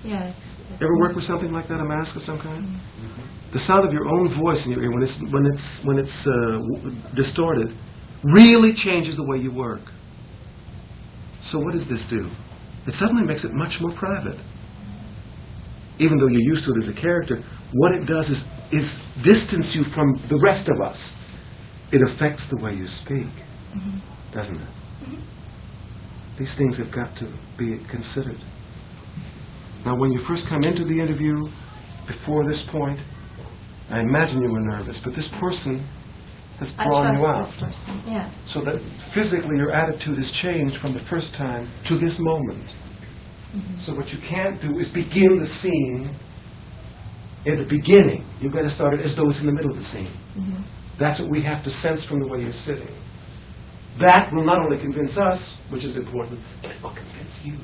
Yeah, it's Ever work with something like that, a mask of some kind? The sound of your own voice in your ear, when it's distorted, really changes the way you work. So what does this do? It suddenly makes it much more private. Even though you're used to it as a character, what it does is distance you from the rest of us. It affects the way you speak, doesn't it? These things have got to be considered. Now, when you first come into the interview, before this point, I imagine you were nervous, but this person has I drawn trust you out. this person. Yeah. So that physically your attitude has changed from the first time to this moment. So what you can't do is begin the scene in the beginning. You've got to start it as though it's in the middle of the scene. That's what we have to sense from the way you're sitting. That will not only convince us, which is important, but it will convince you.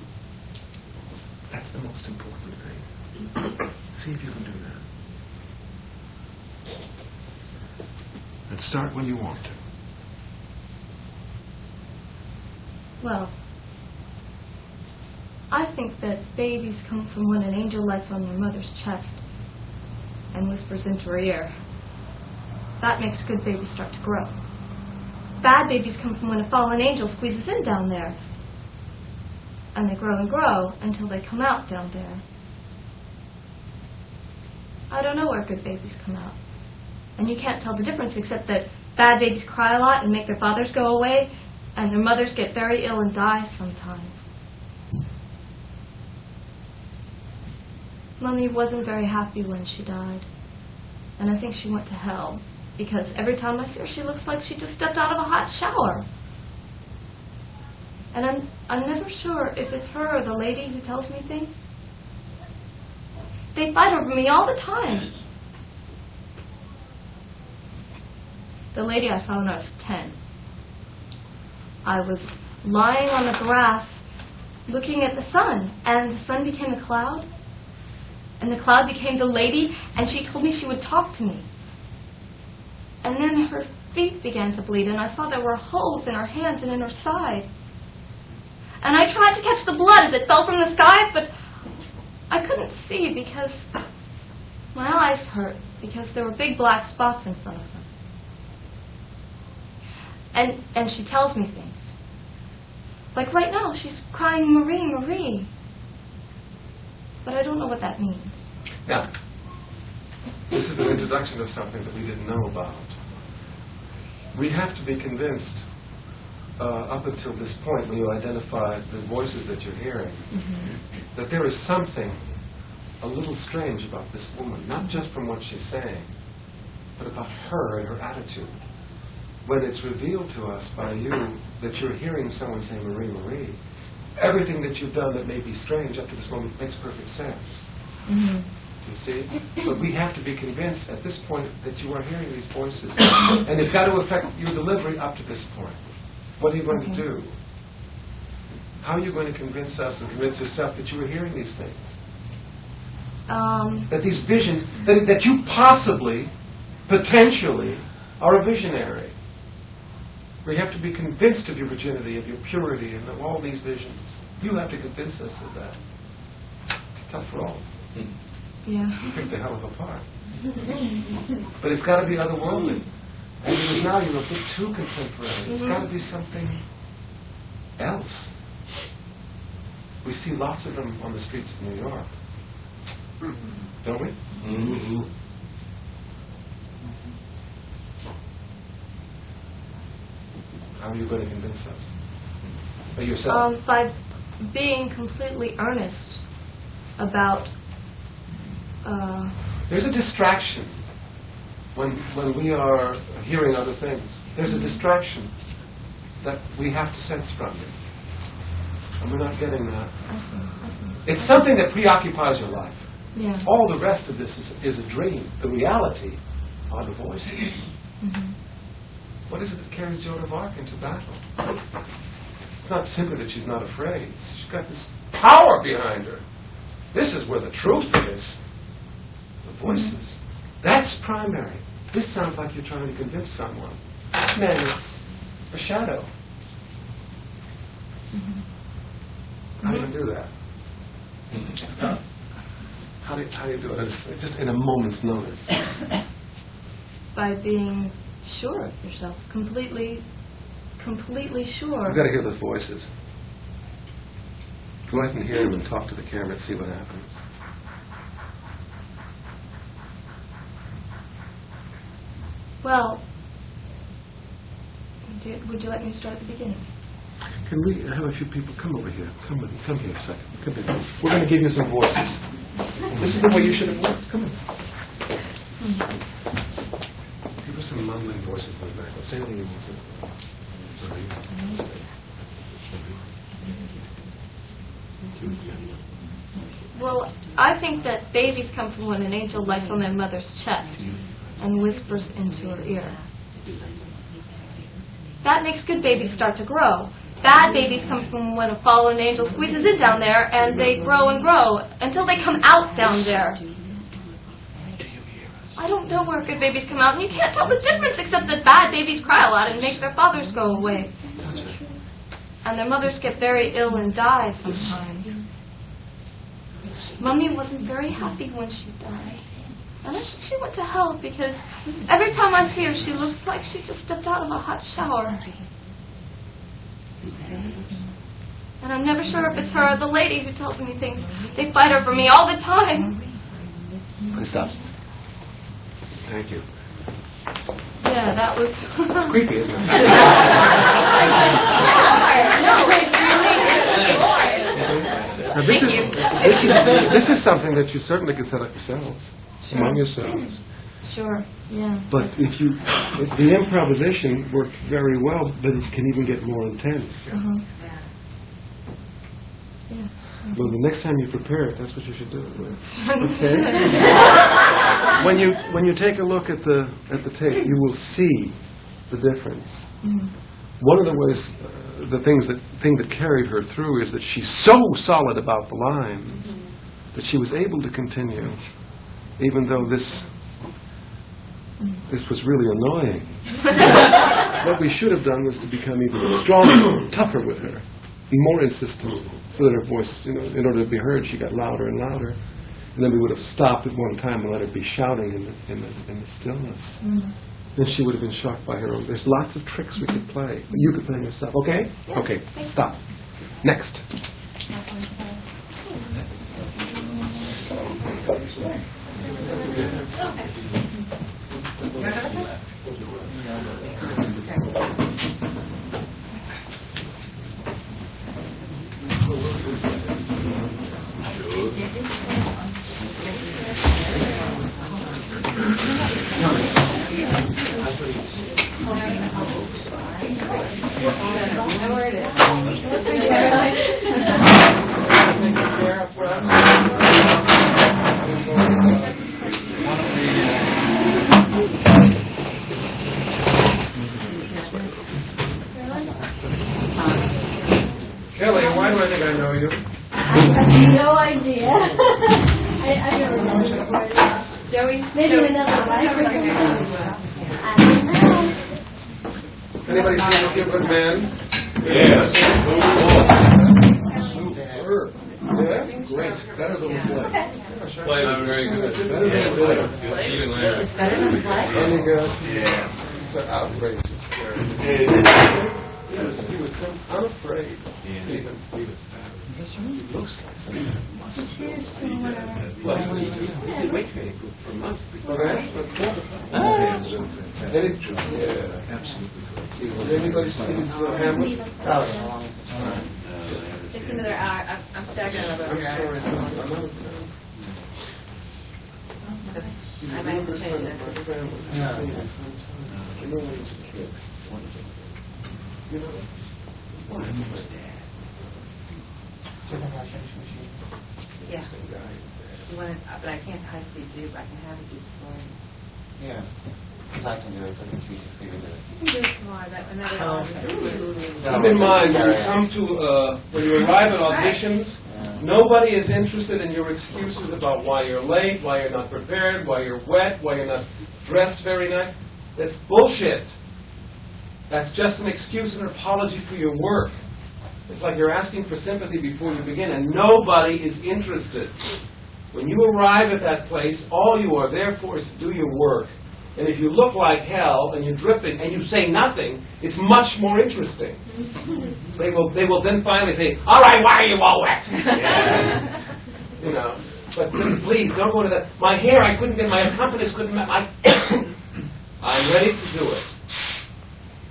That's the most important thing. See if you can do that. And start when you want to. Well, I think that babies come from when an angel lights on your mother's chest and whispers into her ear. That makes good babies start to grow. Bad babies come from when a fallen angel squeezes in down there. And they grow and grow until they come out down there. I don't know where good babies come out. And you can't tell the difference except that bad babies cry a lot and make their fathers go away, and their mothers get very ill and die sometimes. Mummy wasn't very happy when she died. And I think she went to hell, because every time I see her, she looks like she just stepped out of a hot shower. And I'm never sure if it's her or the lady who tells me things. They fight over me all the time. The lady I saw when I was 10. I was lying on the grass looking at the sun, and the sun became a cloud, and the cloud became the lady, and she told me she would talk to me. And then her feet began to bleed, and I saw there were holes in her hands and in her side. And I tried to catch the blood as it fell from the sky, but I couldn't see because my eyes hurt, because there were big black spots in front of them. And she tells me things. Like right now, she's crying, Marie, Marie. But I don't know what that means. Now, this is an introduction of something that we didn't know about. We have to be convinced, up until this point, when you identify the voices that you're hearing, that there is something a little strange about this woman, not just from what she's saying, but about her and her attitude. When it's revealed to us by you that you're hearing someone say, Marie, Marie, everything that you've done that may be strange up to this moment makes perfect sense. You see? But we have to be convinced at this point that you are hearing these voices. And it's got to affect your delivery up to this point. What are you going to do? How are you going to convince us and convince yourself that you are hearing these things? That these visions, that you possibly, potentially, are a visionary. We have to be convinced of your virginity, of your purity, and of all these visions. You have to convince us of that. It's a tough role. Yeah. You picked a hell of a part. But it's got to be otherworldly. And because now you're a bit too contemporary. It's got to be something else. We see lots of them on the streets of New York. Don't we? How are you going to convince us? Or yourself? By being completely earnest about... There's a distraction when we are hearing other things. There's a distraction. that we have to sense from you. And we're not getting that. I see. It's something that preoccupies your life. Yeah. All the rest of this is a dream. The reality are the voices. What is it that carries Joan of Arc into battle? It's not simply that she's not afraid. She's got this power behind her. This is where the truth is. The voices. That's primary. This sounds like you're trying to convince someone. This man is a shadow. How do you do that? It's tough. How do you do it? Just in a moment's notice. By being sure of yourself, completely sure. You've got to hear those voices. Go ahead and hear them and talk to the camera and see what happens. Well, would you like me to start at the beginning? Can we have a few people come over here? Come here a second. Come here. We're going to give you some voices. This is the way you should have worked. Come on. Give us some mumbling voices in the back. Say anything you want to. Well, I think that babies come from when an angel lights on their mother's chest and whispers into her ear. That makes good babies start to grow. Bad babies come from when a fallen angel squeezes in down there, and they grow and grow until they come out down there. I don't know where good babies come out, and you can't tell the difference except that bad babies cry a lot and make their fathers go away. And their mothers get very ill and die sometimes. Mummy wasn't very happy when she died. And I think she went to hell because every time I see her, she looks like she just stepped out of a hot shower. And I'm never sure if it's her or the lady who tells me things. They fight over me all the time. Okay, stop. Thank you. Yeah, that was... It's creepy, isn't it? Now, this is something that you certainly can set up yourselves, among yourselves. Sure, yeah. But if the improvisation worked very well, but it can even get more intense. Uh-huh. Yeah. Well, the next time you prepare it, that's what you should do. Okay. When you take a look at the tape, you will see the difference. Mhm. One of the ways, the thing that carried her through is that she's so solid about the lines that she was able to continue, even though this was really annoying. What we should have done was to become even stronger, tougher with her, more insistent, so that her voice, in order to be heard, she got louder and louder. And then we would have stopped at one time and let her be shouting in the stillness. Then she would have been shocked by her own. There's lots of tricks we could play. You could play yourself. Okay? Yeah. Okay. Stop. Next. And where it is. Kelly, why do I think I know you? I have no idea. I've never done it before. Joey? Maybe Joey- another life or something. I don't know. Anybody seen Look Good Man? Yes. Super. Yeah? Great. Better than the play. Play was very good. Better than the play. Even later. Funny guy. Yeah. So outrageous character. He was so unafraid. Stephen. He looks like something. Well, he did weight training for months before that. Yeah, absolutely. Anybody see Hamlet? It's another hour. I'm stacking it over I'm here. sorry, I'm out of town. I might have to change it. My friend was saying it sometime. I know when he was a kid. You know? Why? Yeah. Interesting guy. You want it, but I can't high-speed dupe, I can have it dupe for you. Yeah, because I can do it, but it's easy for you to do it. You can do it tomorrow, and then it'll all be. Keep in mind, when you come to, when you arrive at auditions, nobody is interested in your excuses about why you're late, why you're not prepared, why you're wet, why you're not dressed very nice. That's bullshit. That's just an excuse and an apology for your work. It's like you're asking for sympathy before you begin, and nobody is interested. When you arrive at that place, all you are there for is to do your work. And if you look like hell and you're dripping and you say nothing, it's much more interesting. They will then finally say, "All right, why are you all wet?" Yeah. You know. But please don't go to that. My hair, I couldn't get. My accompanist couldn't. I'm ready to do it.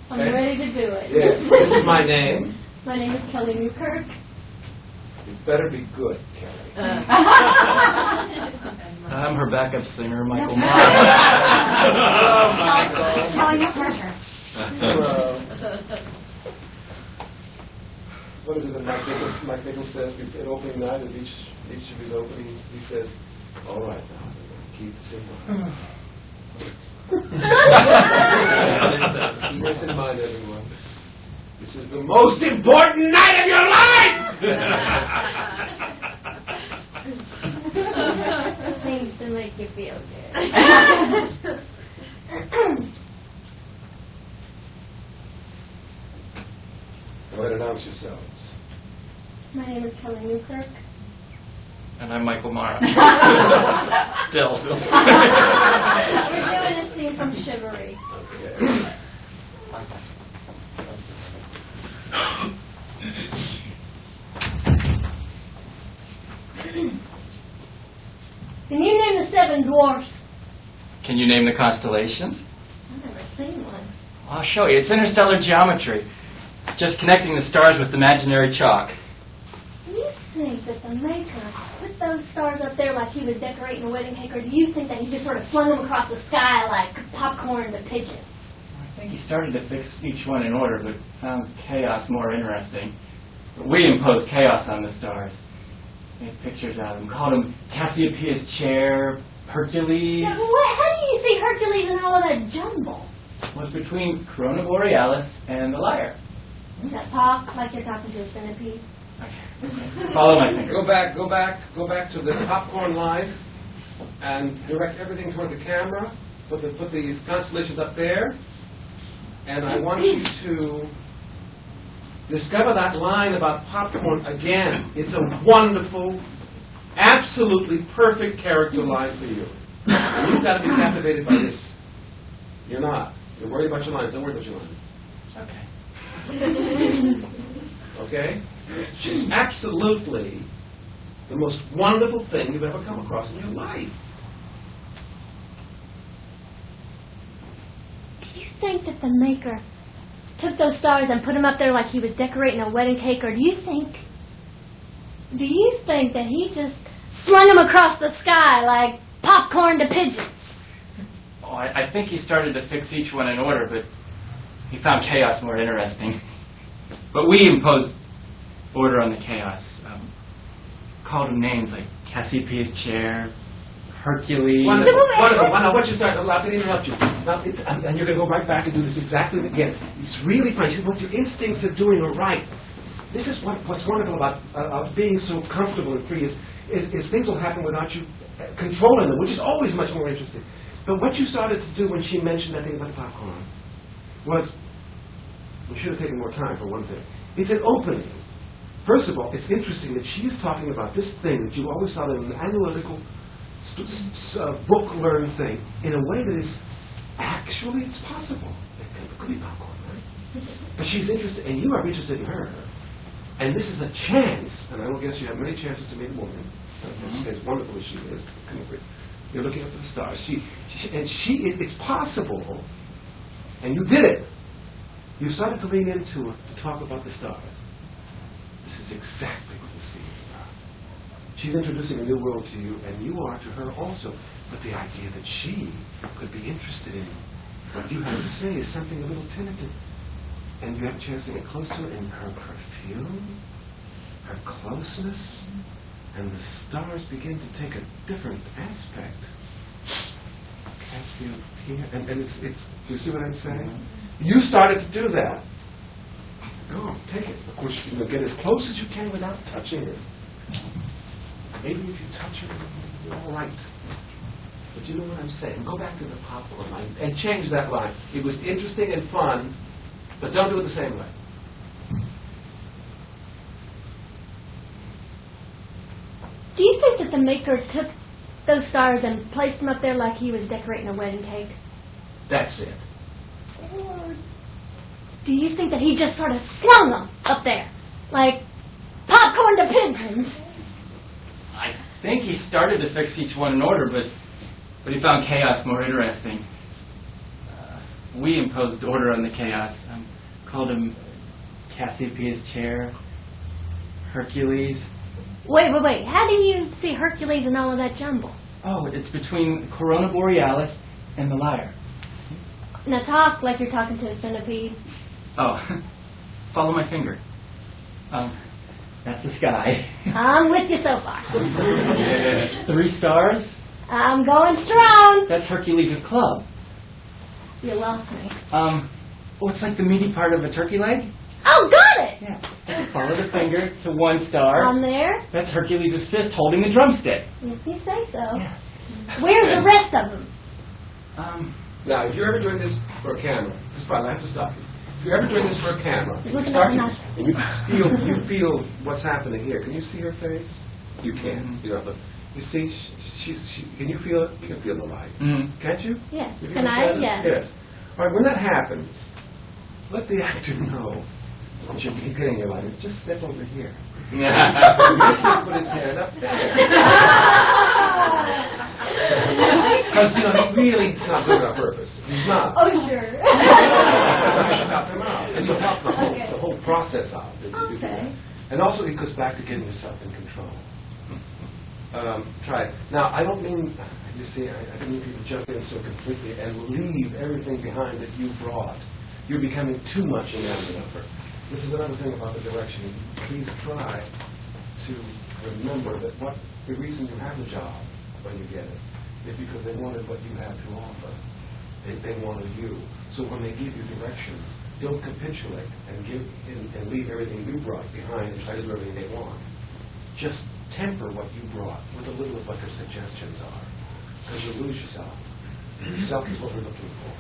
I'm Okay. ready to do it. Yes. This is my name. My name is Kelly Newkirk. You better be good, Kelly. I'm her backup singer, Michael Mara. Hello, Michael. Kelly Newkirk. Hello. What is it that Mike Nichols says at opening night of each of his openings? He says, "All right, now, keep this in mind." Keep this in mind, everyone. This is the most important night of your life! Things to make you feel good. Go ahead and announce yourselves. My name is Kelly Newkirk. And I'm Michael Mara. Still. We're doing a scene from Chivalry. Okay. Can you name the 7 dwarfs? Can you name the constellations? I've never seen one. I'll show you. It's interstellar geometry. Just connecting the stars with imaginary chalk. Do you think that the maker put those stars up there like he was decorating a wedding cake, or do you think that he just sort of slung them across the sky like popcorn to pigeons? I think he started to fix each one in order, but found chaos more interesting. But we imposed chaos on the stars. Made pictures out of them. Called them Cassiopeia's chair, Hercules. Yeah, but how do you see Hercules in all of that jumble? Was between Corona Borealis and the lyre. You got talk like you're talking to a centipede. Follow my finger. Go back to the popcorn line and direct everything toward the camera. Put these constellations up there. And I want you to discover that line about popcorn again. It's a wonderful, absolutely perfect character line for you. And you've got to be captivated by this. You're not. You're worried about your lines. Don't worry about your lines. Okay. Okay? She's absolutely the most wonderful thing you've ever come across in your life. Do you think that the maker took those stars and put them up there like he was decorating a wedding cake, or do you think that he just slung them across the sky like popcorn to pigeons? Oh, I think he started to fix each one in order, but he found chaos more interesting. But we imposed order on the chaos. Called him names like Cassiopeia's chair, Hercules. Wonderful. Now, what you start, I'm going to interrupt you. Now, and you're going to go right back and do this exactly again. It's really funny. What your instincts are doing are right. This is what's wonderful about being so comfortable and free is things will happen without you controlling them, which is always much more interesting. But what you started to do when she mentioned that thing about popcorn was, we should have taken more time for one thing. It's an opening. First of all, it's interesting that she is talking about this thing that you always thought in an analytical, book-learned thing in a way that is actually it's possible. It could be popcorn, right? But she's interested, and you are interested in her. And this is a chance, and I will guess you have many chances to meet a woman, as wonderful as she is. You're looking up at the stars. It's possible, and you did it. You started to lean into it to talk about the stars. This is exactly what the scene is about. She's introducing a new world to you, and you are to her also. But the idea that she could be interested in what you have to say is something a little tentative. and you have a chance to get close to her in her perfume, her closeness, and the stars begin to take a different aspect. Cassiopeia, and it's, do you see what I'm saying? You started to do that. Go on, take it. Of course, get as close as you can without touching her. Maybe if you touch her, you're all right. But you know what I'm saying? Go back to the popcorn line and change that line. It was interesting and fun, but don't do it the same way. Do you think that the maker took those stars and placed them up there like he was decorating a wedding cake? That's it. Or do you think that he just sort of slung them up there, like popcorn to pigeons? I think he started to fix each one in order, but he found chaos more interesting. We imposed order on the chaos. Called him Cassiopeia's chair, Hercules. Wait. How do you see Hercules and all of that jumble? Oh, it's between Corona Borealis and the lyre. Now talk like you're talking to a centipede. Oh, follow my finger. That's the sky. I'm with you so far. 3 stars. I'm going strong. That's Hercules' club. You lost me. Oh, it's like the meaty part of a turkey leg. Oh, got it. Yeah. Follow the finger to 1 star. On there. That's Hercules' fist holding the drumstick. If you say so. Yeah. Where's the rest of them? Now, if you're ever doing this for a camera, this is probably, I have to stop you. If you're ever doing this for a camera, Looking start at to, the and you feel what's happening here. Can you see her face? You can. You know, but you see, can you feel it? You can feel the light. Can't you? Yes. You Can I? understand it? Yes. Yes. All right, when that happens, let the actor know that you're getting your light. Just step over here. Make him put his hand up there. Because, he really is not doing it on purpose. He's not. Oh, sure. You should help him out. And you'll help the whole process out. Okay. And also it goes back to getting yourself in control. Try it. Now, I don't mean, you see, I didn't mean people jump in so completely and leave everything behind that you brought. You're becoming too much enamored of her. This is another thing about the direction. Please try to remember that the reason you have the job when you get it is because they wanted what you had to offer. They wanted you. So when they give you directions, don't capitulate and leave everything you brought behind and try to do everything they want. Just temper what you brought with a little of what their suggestions are, because you'll lose yourself. Yourself is what we're looking for.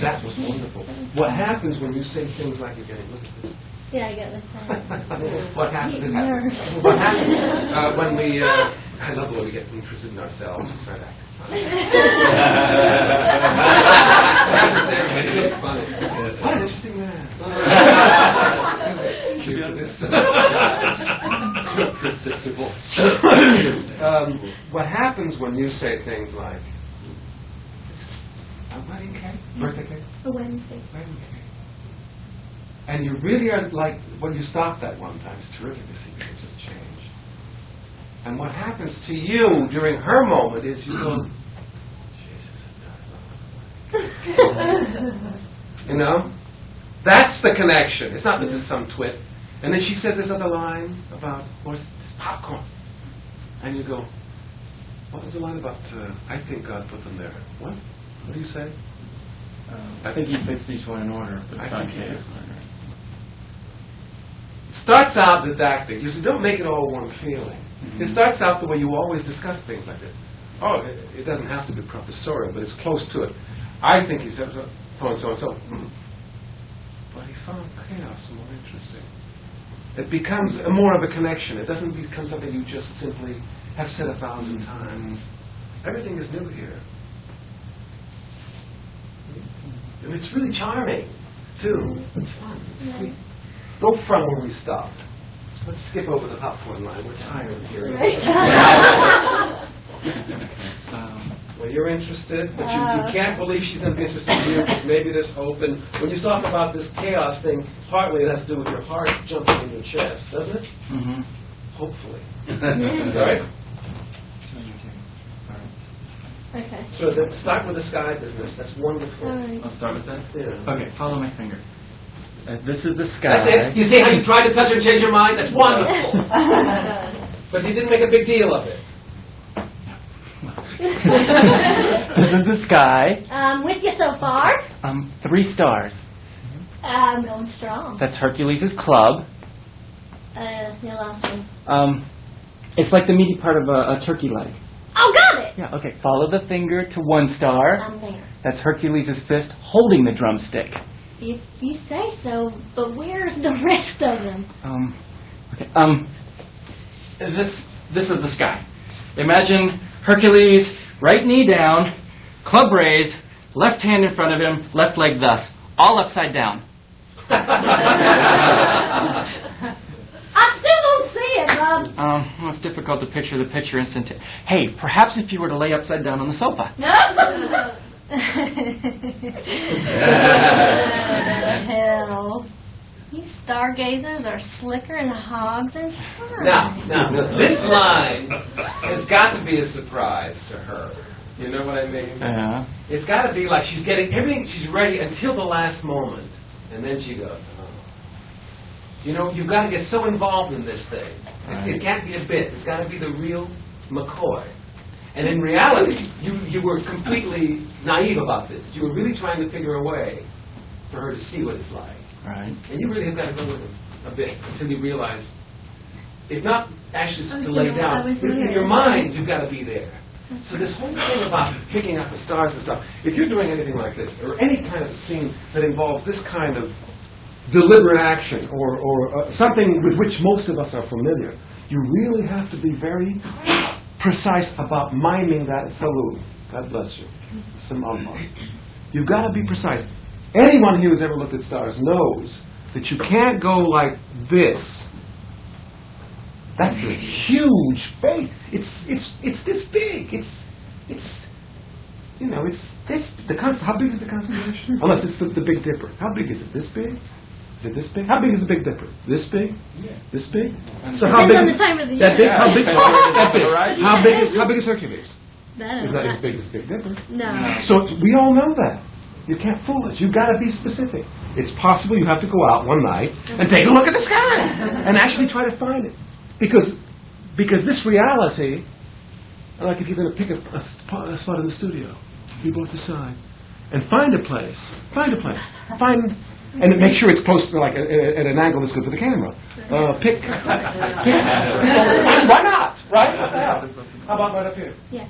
That was wonderful. What happens when you say things like you're getting, look at this. Yeah, I get it. What happens? He's nervous. What happens when we? I love the way we get interested in ourselves. We start acting funny. What an interesting man. Stupid. So predictable. What happens when you say things like, "A wedding cake, birthday cake, A Wednesday. wedding cake," and you really are like, when you stop that one time, it's terrific to see people just change. And what happens to you during her moment is you go, you know? That's the connection. It's not that this is some twit. And then she says this other line about, this popcorn. And you go, what was the line about, I think God put them there? What? What do you say? I think he fixed each one in order, but I found think he chaos. did. It starts out didactic. You see, don't make it all one feeling. It starts out the way you always discuss things like this. Oh, it doesn't have to be professorial, but it's close to it. I think he said so and so and so. But he found chaos more interesting. It becomes more of a connection. It doesn't become something you just simply have said 1,000 times. Everything is new here. And it's really charming, too. It's fun. It's sweet. Go from where we stopped. Let's skip over the popcorn line. We're tired here. Right. Well, you're interested, but you can't believe she's going to be interested in you. Maybe there's hope. And when you talk about this chaos thing, partly it has to do with your heart jumping in your chest, doesn't it? Mm-hmm. Hopefully. Yes. All right? Okay. So then start with the sky business. That's wonderful. All right. I'll start with that. Yeah. Okay, follow my finger. This is the sky. That's it. You see how you tried to touch her and change your mind? That's wonderful. But you didn't make a big deal of it. This is the sky. I'm with you so far. 3 stars. I'm going strong. That's Hercules' club. You lost me. It's like the meaty part of a turkey leg. Oh, got it! Yeah, okay. Follow the finger to 1 star. I'm there. That's Hercules' fist holding the drumstick. If you say so, but where's the rest of them? Okay. This is the sky. Imagine Hercules, right knee down, club raised, left hand in front of him, left leg thus, all upside down. I still don't see it, Bob. Well, it's difficult to picture the picture instant. Hey, perhaps if you were to lay upside down on the sofa. No! Hell. You stargazers are slicker than hogs and slime. Now, this line has got to be a surprise to her. You know what I mean? Yeah. It's got to be like she's getting everything, she's ready until the last moment. And then she goes, oh. You know, you've got to get so involved in this thing. It can't be a bit. It's got to be the real McCoy. And in reality, you were completely naive about this. You were really trying to figure a way for her to see what it's like. Right. And you really have got to go with it a bit until you realize, if not actually to lay down, in your mind, you've got to be there. So this whole thing about picking up the stars and stuff, if you're doing anything like this, or any kind of scene that involves this kind of deliberate action, or something with which most of us are familiar, you really have to be very precise about miming that salute. God bless you. Some umpire. You've got to be precise. Anyone who's ever looked at stars knows that you can't go like this. That's a huge face. It's this big. It's you know, it's this. How big is the constellation? Unless it's the Big Dipper. How big is it? This big? Is it this big? How big is the Big Dipper? This big? Yeah. This big? So how Depends big? on the time of the That year. big? How big? That big. How big is Hercules? That It's not as big as the Big Dipper. No. So we all know that. You can't fool us. You've got to be specific. It's possible you have to go out one night and take a look at the sky and actually try to find it. Because this reality, like if you're going to pick a spot in the studio, you both decide, and find a place, and make sure it's close to, like, at an angle that's good for the camera. Pick. Why not? Right? What the hell? How about right up here? Yeah.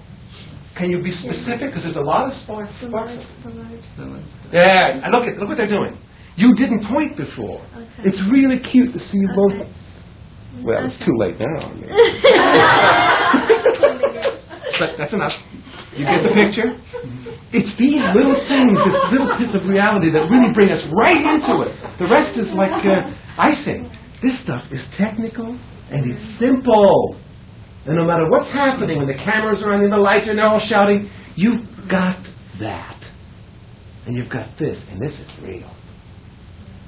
Can you be specific? Because there's a lot of sparks. Yeah, and look what they're doing. You didn't point before. Okay. It's really cute to see you both. Okay. Well, it's too late now. I mean. But that's enough. You get the picture? It's these little things, these little bits of reality that really bring us right into it. The rest is like icing. This stuff is technical and it's simple. And no matter what's happening, when the cameras are on and the lights are and they're all shouting, you've got that. And you've got this, and this is real.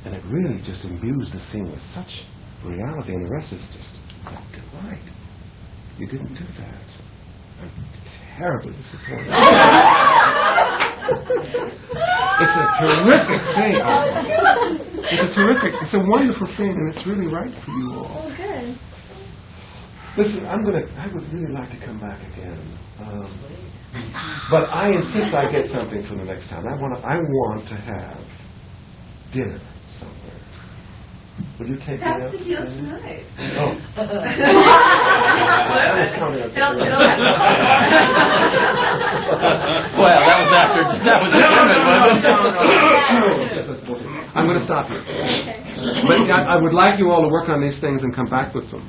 And it really just imbues the scene with such reality, and the rest is just a delight. You didn't do that. I'm terribly disappointed. It's a terrific scene. It's a wonderful scene, and it's really right for you all. Oh, good. Listen, I would really like to come back again. But I insist I get something for the next time. I want to have dinner somewhere. Will you take me out? That's the deal tonight. Oh. I was counting on something else. Well, that was a given, wasn't it? No. I'm going to stop you. But I would like you all to work on these things and come back with them.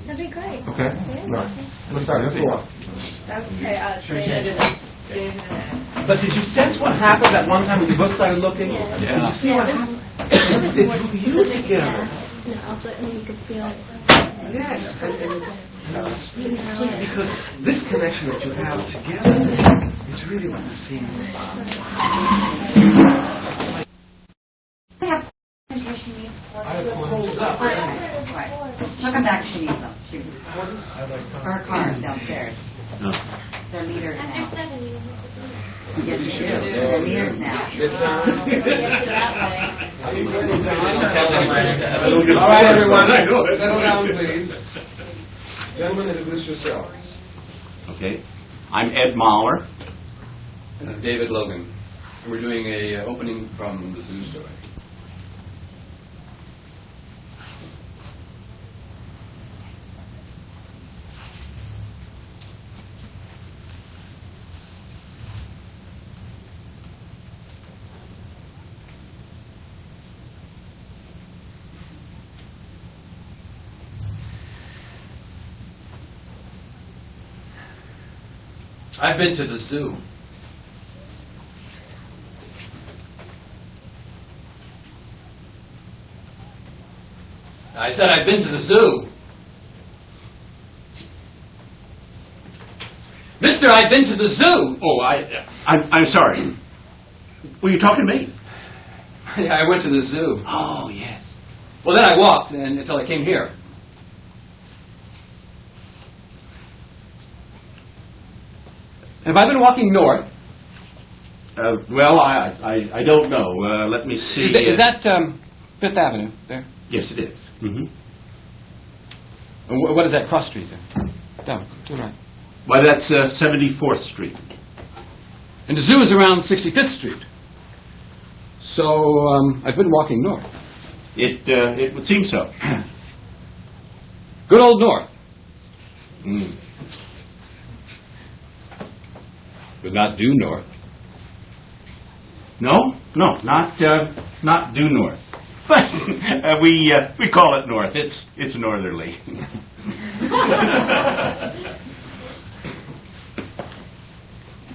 That'd be great. Okay? All right. Let's start. Let's go on. Okay, But did you sense what happened that one time when you both started looking? Yeah. Did you see what happened? It was It more drew you specific, together. Yeah, also, and you could feel. Yes, and it's really sweet because this connection that you have together is really what the scene's about. Holds up. She'll come back if she needs them. Her car downstairs. They're meters After now. 7, you Yes, you should. They're meters now. Good time. get to that way. I Are you ready, Don? All All right, everyone, settle down, please. Gentlemen, introduce yourselves. Okay. I'm Ed Mahler. And I'm David Logan. And we're doing a opening from the zoo story. I've been to the zoo. I said I've been to the zoo. Mister, I've been to the zoo. Oh, I'm sorry. Were you talking to me? Yeah, I went to the zoo. Oh, yes. Well, then I walked until I came here. Have I been walking north? Well, I don't know. Let me see. Is that Fifth Avenue there? Yes, it is. Mm-hmm. And what is that cross street there? Down, to the right. Why, that's 74th Street. And the zoo is around 65th Street. So I've been walking north. It would seem so. Good old north. Mm. But not due north. No, not due north. But we call it north. It's northerly.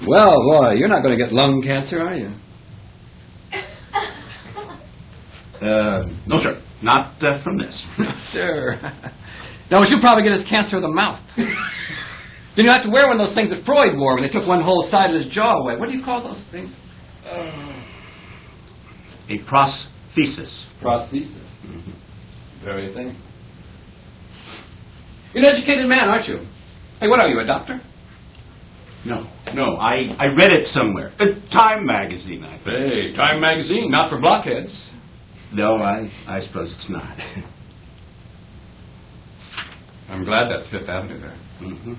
Well, boy, you're not going to get lung cancer, are you? No, sir. Not from this. No, sir. No, what you'll probably get is cancer of the mouth. Then you have to wear one of those things that Freud wore when they took one whole side of his jaw away. What do you call those things? A prosthesis. Prosthesis. Very thing. You're an educated man, aren't you? Hey, what are you, a doctor? No. I read it somewhere. A Time magazine, I think. Hey, Time magazine, not for blockheads. No, I suppose it's not. I'm glad that's Fifth Avenue there. Mm-hmm.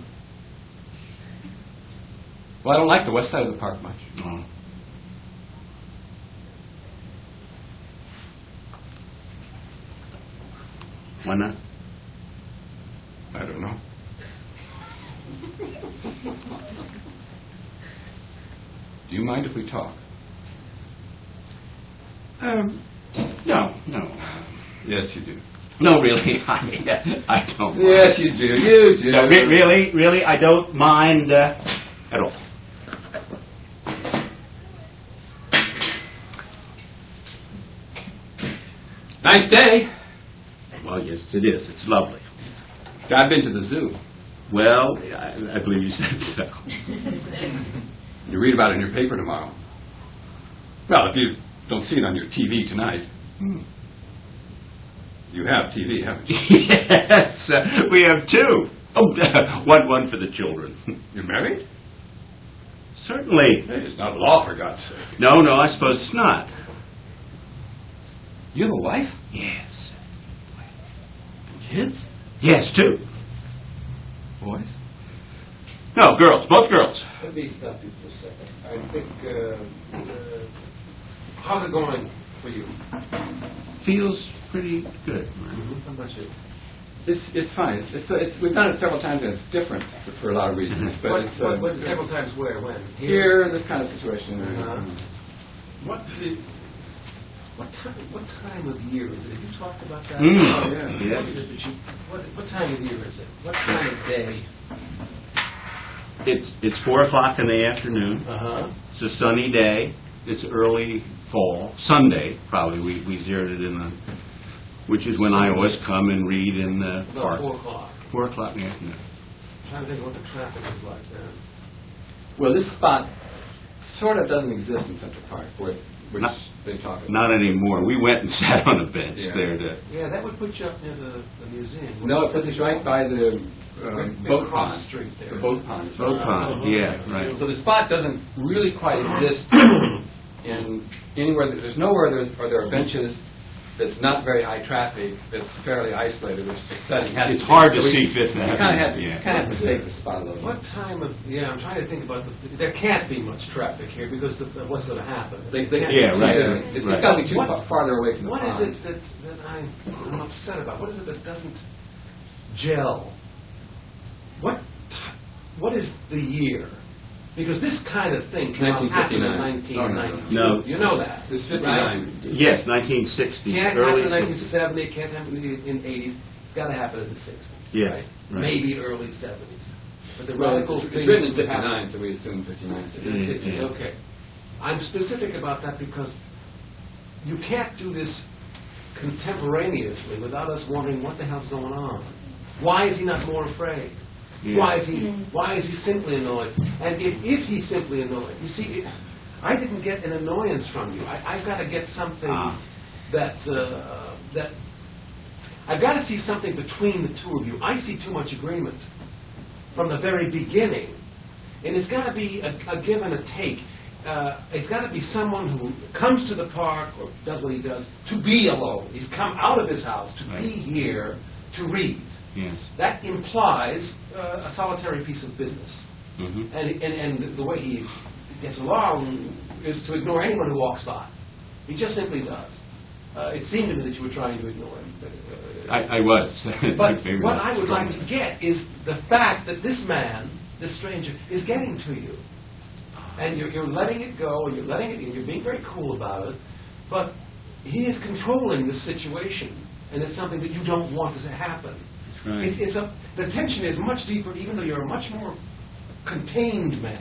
Well, I don't like the west side of the park much. No. Why not? I don't know. Do you mind if we talk? No. Yes, you do. No, really, I don't mind. Yes, you do. You do. No, really, I don't mind at all. Nice day. Well, yes, it is. It's lovely. I've been to the zoo. Well, I believe you said so. You read about it in your paper tomorrow. Well, if you don't see it on your TV tonight. You have TV, haven't you? Yes, we have two. Oh, one for the children. You're married? Certainly. Hey, it's not law, for God's sake. No, I suppose it's not. You have a wife? Yes. Kids? Yes, two. Boys? No, girls. Both girls. Let me stop you for a second. I think, how's it going for you? Feels pretty good. How about you? It's fine. It's we've done it several times and it's different for a lot of reasons. But What, it's what, what's it several times where? When? here in this kind of situation. What time of year is it? Have you talked about that? Oh, yeah. Yeah. What is it that you, what time of year is it? What time of day? It's 4 o'clock in the afternoon. Uh-huh. It's a sunny day. It's early fall. Sunday, probably. We zeroed it in the, which is when I always come and read in the About park. 4 o'clock. 4 o'clock in the afternoon. I'm trying to think of what the traffic is like then. Well, this spot sort of doesn't exist in Central Park, which they talk about. Not anymore. We went and sat on a bench Yeah. there to. Yeah, that would put you up near the museum. No, it puts us right by the boat Across pond. the street there. The boat pond. Boat pond. Yeah, right. So the spot doesn't really quite exist And anywhere, there's nowhere where there are benches that's not very high traffic, that's fairly isolated, which the setting has to be. It's hard to So see Fifth Avenue. You kind of have to, yeah. kind of have to stake the spot of those. What time of, I'm trying to think about, there can't be much traffic here because of what's going to happen. They can't Yeah, be too right. busy. It's Right. got to be too What- farther away from the What pond. is it that I'm upset about? What is it that doesn't gel? What is the year? Because this kind of thing cannot happen in 1992. No. You know that. It's 59. Yes, 1960s, Can't happen early in 60s. 1970, it can't happen in 80s. It's got to happen in the 60s, Yeah, right? right. Maybe early 70s. But the Well, radical it's things written in would happen 59, so we assume 59, in 60. the Mm, 60s. yeah. Okay. I'm specific about that because you can't do this contemporaneously without us wondering what the hell's going on. Why is he not more afraid? Yeah. Why is he simply annoyed? And is he simply annoyed? You see, I didn't get an annoyance from you. I've got to get something that I've got to see something between the two of you. I see too much agreement from the very beginning, and it's got to be a give and a take. It's got to be someone who comes to the park or does what he does to be alone. He's come out of his house to be here to read. Yes. That implies a solitary piece of business. Mhm. And the way he gets along is to ignore anyone who walks by. He just simply does. It seemed to me that you were trying to ignore him. I was. But Maybe what that's I would like strong. to get is the fact that this man, this stranger, is getting to you. And you're letting it go, and you're being very cool about it, but he is controlling this situation, and it's something that you don't want to happen. Right. The tension is much deeper, even though you're a much more contained man.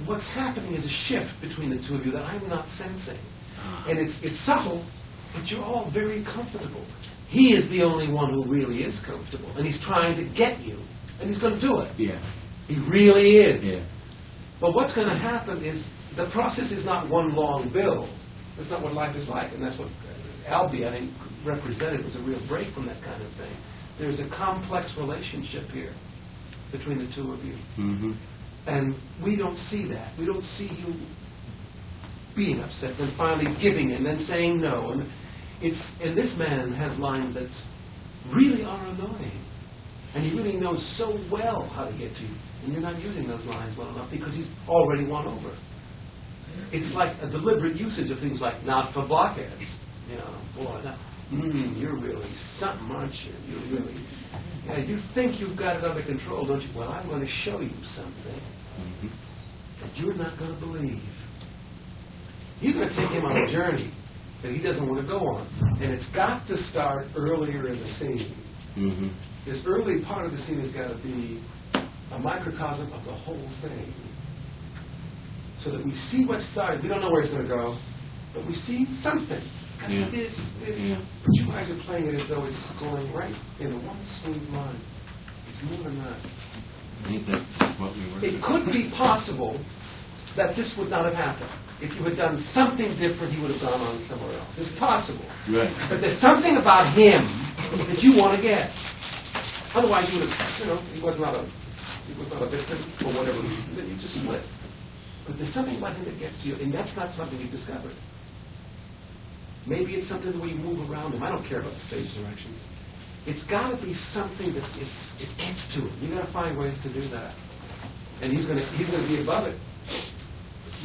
What's happening is a shift between the two of you that I'm not sensing. And it's subtle, but you're all very comfortable. He is the only one who really is comfortable, and he's trying to get you, and he's going to do it. Yeah. He really is. Yeah. But what's going to happen is the process is not one long build. That's not what life is like, and that's what Albie, I think, represented was a real break from that kind of thing. There's a complex relationship here between the two of you. Mm-hmm. And we don't see that. We don't see you being upset, then finally giving in, then saying no. And this man has lines that really are annoying. And he really knows so well how to get to you. And you're not using those lines well enough because he's already won over. It's like a deliberate usage of things like not for blockheads. You know, boy, you're really something, aren't you? You're really, yeah, you think you've got it under control, don't you? Well, I'm going to show you something that you're not going to believe. You're going to take him on a journey that he doesn't want to go on. And it's got to start earlier in the scene. Mm-hmm. This early part of the scene has got to be a microcosm of the whole thing. So that we see what's started. We don't know where it's going to go, but we see something. It's got to be this. Yeah. But you guys are playing it as though it's going right in a one smooth line. It's more than that. I think that's what we were. It could be possible that this would not have happened. If you had done something different, he would have gone on somewhere else. It's possible. Right. But there's something about him that you want to get. Otherwise, you would have, he was not a victim for whatever reasons, and you just split. But there's something about him that gets to you, and that's not something you've discovered. Maybe it's something the way you move around him. I don't care about the stage directions. It's got to be something that it gets to him. You got to find ways to do that. And he's going to be above it.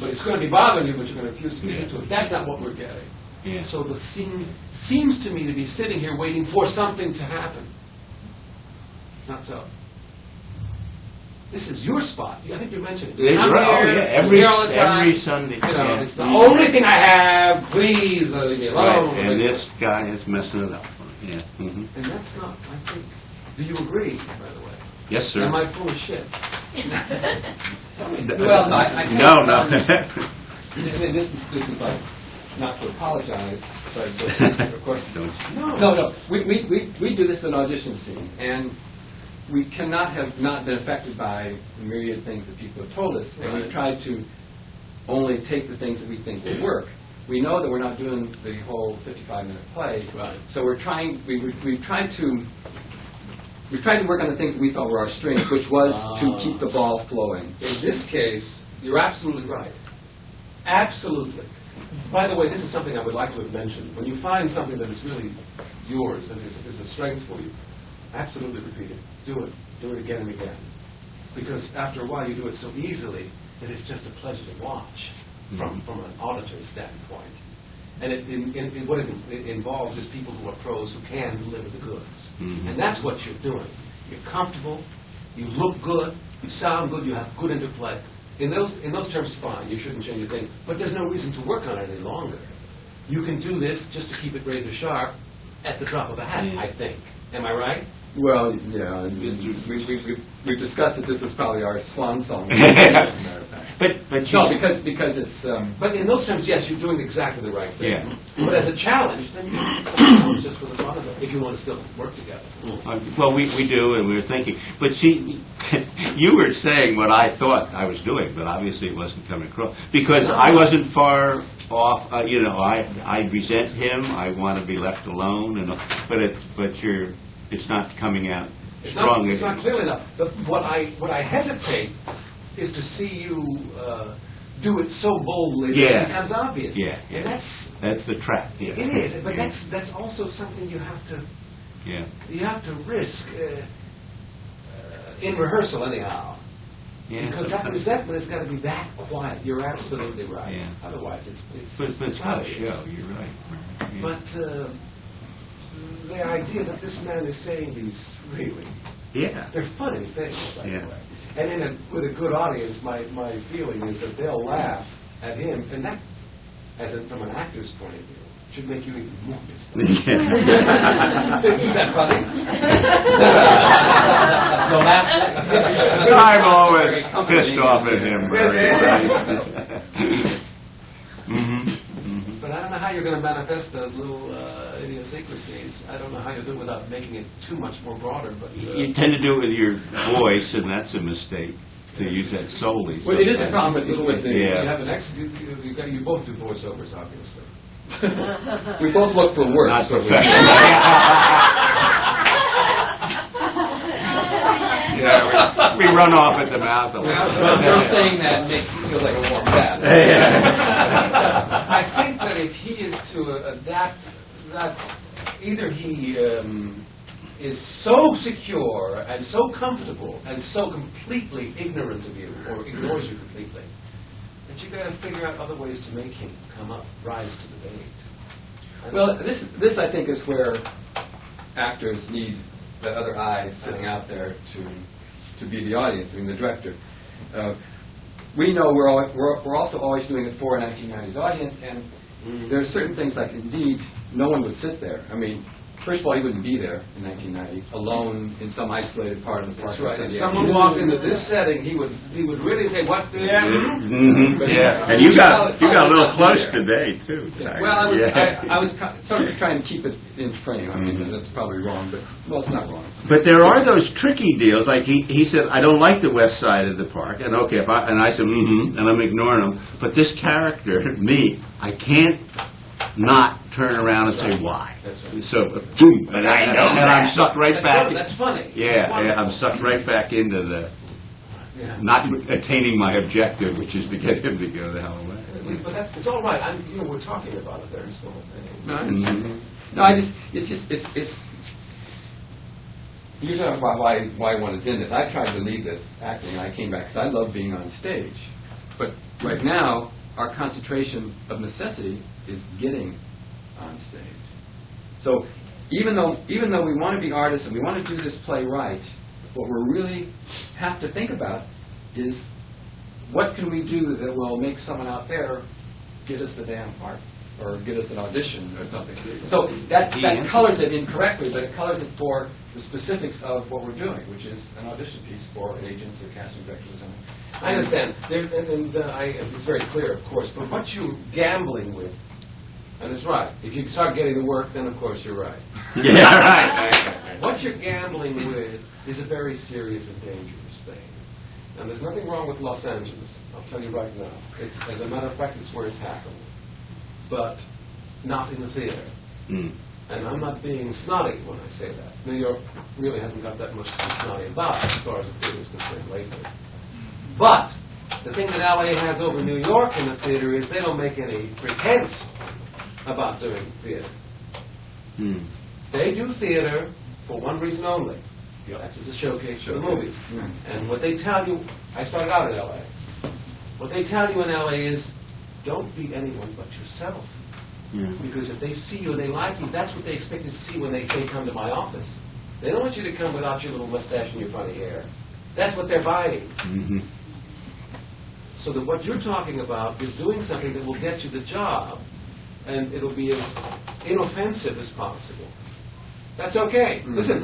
But it's going to be bothering you, but you're going to refuse to get into it. That's not what we're getting. Yeah. So the scene seems to me to be sitting here waiting for something to happen. It's not so. This is your spot. I think you mentioned it. I'm here, every here all the time. every Sunday. Yeah. It's the only thing I have. Please leave me alone. Right. And this guy is messing it up. Yeah. Mm-hmm. And that's not, I think. Do you agree, by the way? Yes, sir. Am I full of shit? Well, no, I can't. No. This is like, not to apologize, but of course. Don't. No. We do this in an audition scene, and we cannot have not been affected by the myriad things that people have told us, and Right. we've tried to only take the things that we think will work. We know that we're not doing the whole 55-minute play, Right. so we've tried to work on the things that we thought were our strengths, which was to keep the ball flowing. In this case, you're absolutely right. Absolutely. By the way, this is something I would like to have mentioned. When you find something that is really yours, that is a strength for you, absolutely repeat it. Do it. Do it again and again. Because after a while you do it so easily that it's just a pleasure to watch from an auditor's standpoint. And what it involves is people who are pros who can deliver the goods. And that's what you're doing. You're comfortable, you look good, you sound good, you have good interplay. In those terms, fine, you shouldn't change a thing. But there's no reason to work on it any longer. You can do this just to keep it razor sharp at the drop of a hat, I think. Am I right? Well, yeah, we've discussed that this is probably our swan song. As a matter of fact. But No, because it's... But in those terms, yes, you're doing exactly the right thing. Yeah. But as a challenge, then you should do something else just for the fun of it, if you want to still work together. Well, we do, and we were thinking. But see, you were saying what I thought I was doing, but obviously it wasn't coming across. Because I wasn't far off, I resent him, I want to be left alone, it's not coming out strong. It's not clearly enough. What I hesitate is to see you do it so boldly that it becomes obvious. Yeah, yeah. And That's the trap. Yeah. It is, but that's also something you have to risk in rehearsal anyhow. Yeah, because that resentment has got to be that quiet. You're absolutely right. Yeah. Otherwise, it's But it's not a show. obvious. You're right. Yeah. But the idea that this man is saying these really, they're funny things, by the way. And with a good audience, my feeling is that they'll laugh at him, and that, from an actor's point of view, should make you even more pissed off. Isn't that funny? I'm always pissed off at him. But I don't know how you're going to manifest those little idiosyncrasies. I don't know how you'll do it without making it too much more broader. But You tend to do it with your voice, and that's a mistake, to use that solely. Well, it is a problem with the... You have an you both do voiceovers, obviously. We both look for work. Not professional. We run off at the mouth a lot. You're saying that makes it feel like a warm bath. I think that if he is to adapt, that either he is so secure and so comfortable and so completely ignorant of you, or ignores you completely, that you've got to figure out other ways to make him rise to the bait. Well, this I think is where actors need the other eye sitting out there to be the audience, I mean the director. We know we're also always doing it for a 1990s audience, and there are certain things like, indeed, no one would sit there. I mean, first of all, he wouldn't be there in 1990, alone in some isolated part of the park. That's right. If someone walked into this setting, he would really say, "What?" Yeah, and you got a little close today too. Well, I was sort of trying to keep it in frame. I mean, that's probably wrong, but well, it's not wrong. But there are those tricky deals. Like he said, I don't like the west side of the park, and okay, and I said, and I'm ignoring him. But this character, me, I can't not turn around and say why. That's right. So, boom, and I'm sucked right back. That's funny. Yeah, I'm sucked right back into the not attaining my objective, which is to get him to go the hell away. But it's all right. We're talking about a very small thing. No, it's. You're talking about why one is in this. I tried to leave this acting, and I came back because I love being on stage. But right now, our concentration of necessity is getting on stage. So even though we want to be artists and we want to do this play right, what we really have to think about is what can we do that will make someone out there get us the damn part, or get us an audition or something. So that colors it incorrectly, but it colors it for the specifics of what we're doing, which is an audition piece for agents or casting directors. I understand. It's very clear, of course, but what you're gambling with, and it's right, if you start getting the work, then of course you're right. Yeah, right. What you're gambling with is a very serious and dangerous thing. And there's nothing wrong with Los Angeles, I'll tell you right now. As a matter of fact, it's where it's happened. But not in the theater. And I'm not being snotty when I say that. New York really hasn't got that much to be snotty about as far as the theater is concerned lately. But The thing that LA has over New York in the theater is they don't make any pretense about doing theater. They do theater for one reason only. That's as a showcase for the movies. And what they tell you, I started out in LA. What they tell you in LA is, don't be anyone but yourself. Because if they see you and they like you, that's what they expect to see when they say, come to my office. They don't want you to come without your little mustache and your funny hair. That's what they're buying. So that what you're talking about is doing something that will get you the job, and it'll be as inoffensive as possible. That's okay. Listen,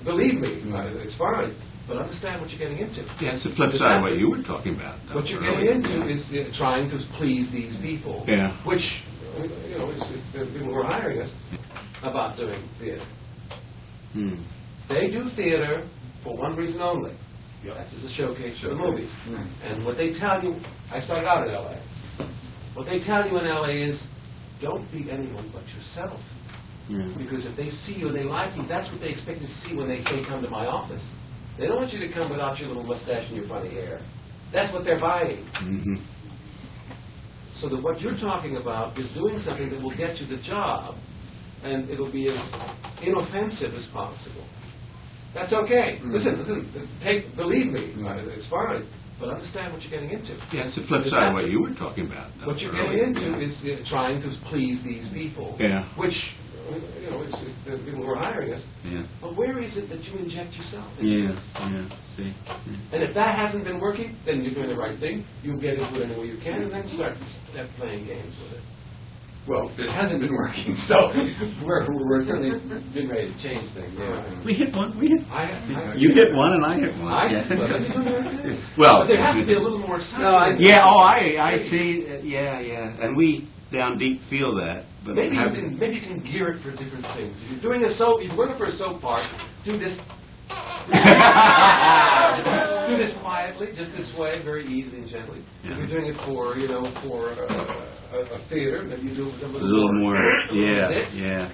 believe me, it's fine. But understand what you're getting into. Yeah, it's the flip side of what you were talking about. What you're getting into is trying to please these people. Yeah. Which, you know, is the people who are hiring us about doing theater. They do theater for one reason only. That's as a showcase for the movies. And what they tell you, I started out in LA. What they tell you in LA is, don't be anyone but yourself. Because if they see you and they like you, that's what they expect to see when they say, come to my office. They don't want you to come without your little mustache and your funny hair. That's what they're buying. So that what you're talking about is doing something that will get you the job, and it'll be as inoffensive as possible. That's okay. Listen, believe me, it's fine. But understand what you're getting into. Yeah, it's the flip side of what you were talking about. What you're getting into is trying to please these people. Yeah. Which, you know, is the people who are hiring us. Yeah. But where is it that you inject yourself? See. And if that hasn't been working, then you're doing the right thing. You get into it any way you can, and then start playing games with it. Well, it hasn't been working, so we're certainly getting ready to change things. We hit one. You hit one and I hit one. I see. Well, then you're doing the right thing. Well, but there has to be a little more excitement. I see. Yeah. And we down deep feel that. But maybe you can gear it for different things. If you're doing if you're working for a soap part, do this. Do this quietly, just this way, very easily and gently. Yeah. If you're doing it for a theater, maybe you do it with a little more. Zits. Yeah.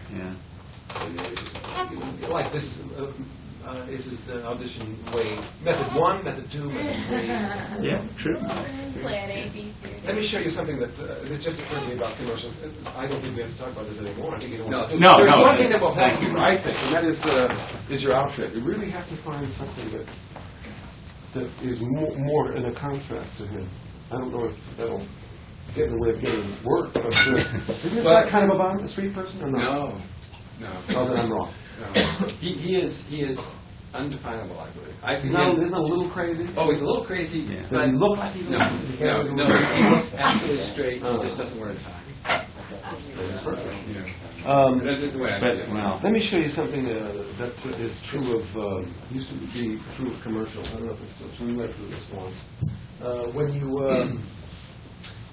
Like this is audition way method 1, method 2, method 3. Yeah, true. Plan A, B, C. Let me show you something that this just occurred to me about commercials. I don't think we have to talk about this anymore. I think you know what No, There's no. one thing that will help you, I think, and that is your outfit. You really have to find something that is more in a contrast to him. I don't know if that'll get in the way of getting work, but isn't this that kind of a street person or not? No. Oh, then I'm wrong. No. He is undefinable, I believe. I see Isn't him. that a little crazy? Oh, he's a little crazy. Yeah. But Does he look like he's no, he looks absolutely straight. He just doesn't wear a tie. That's the way I see it. Well, Let me show you something that is true of, used to be true of commercials. I don't know if it's still true. We went through this once.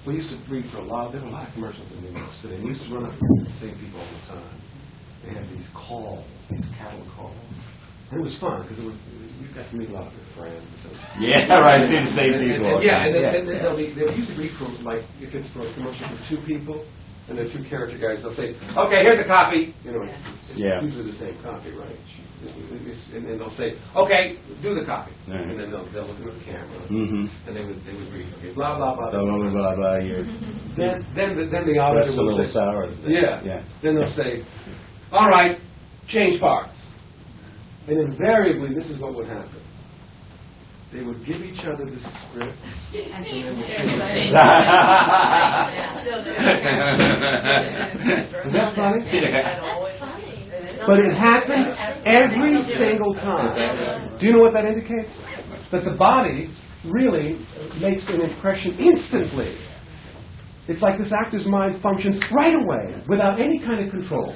We used to read for there were a lot of commercials in New York City. We used to run up against the same people all the time. They had these calls, these cattle calls. And it was fun because you got to meet a lot of your friends. yeah, right. See the same people. And they'll usually read from, like, if it's for a commercial for 2 people, and there are 2 character guys, they'll say, okay, here's a copy. You know, it's usually the same copy, right? And then they'll say, okay, do the copy. Right. And then they'll look at the camera. Mm-hmm. And they would read, okay, blah, blah, blah, Blah, blah, blah, blah, you're Then the that's auditor a will little say, sour. yeah. Then they'll say, all right, change parts. And invariably, this is what would happen. They would give each other the script, and then would change it. Is that funny? That's funny. But it happens every single time. Do you know what that indicates? That the body really makes an impression instantly. It's like this actor's mind functions right away, without any kind of control.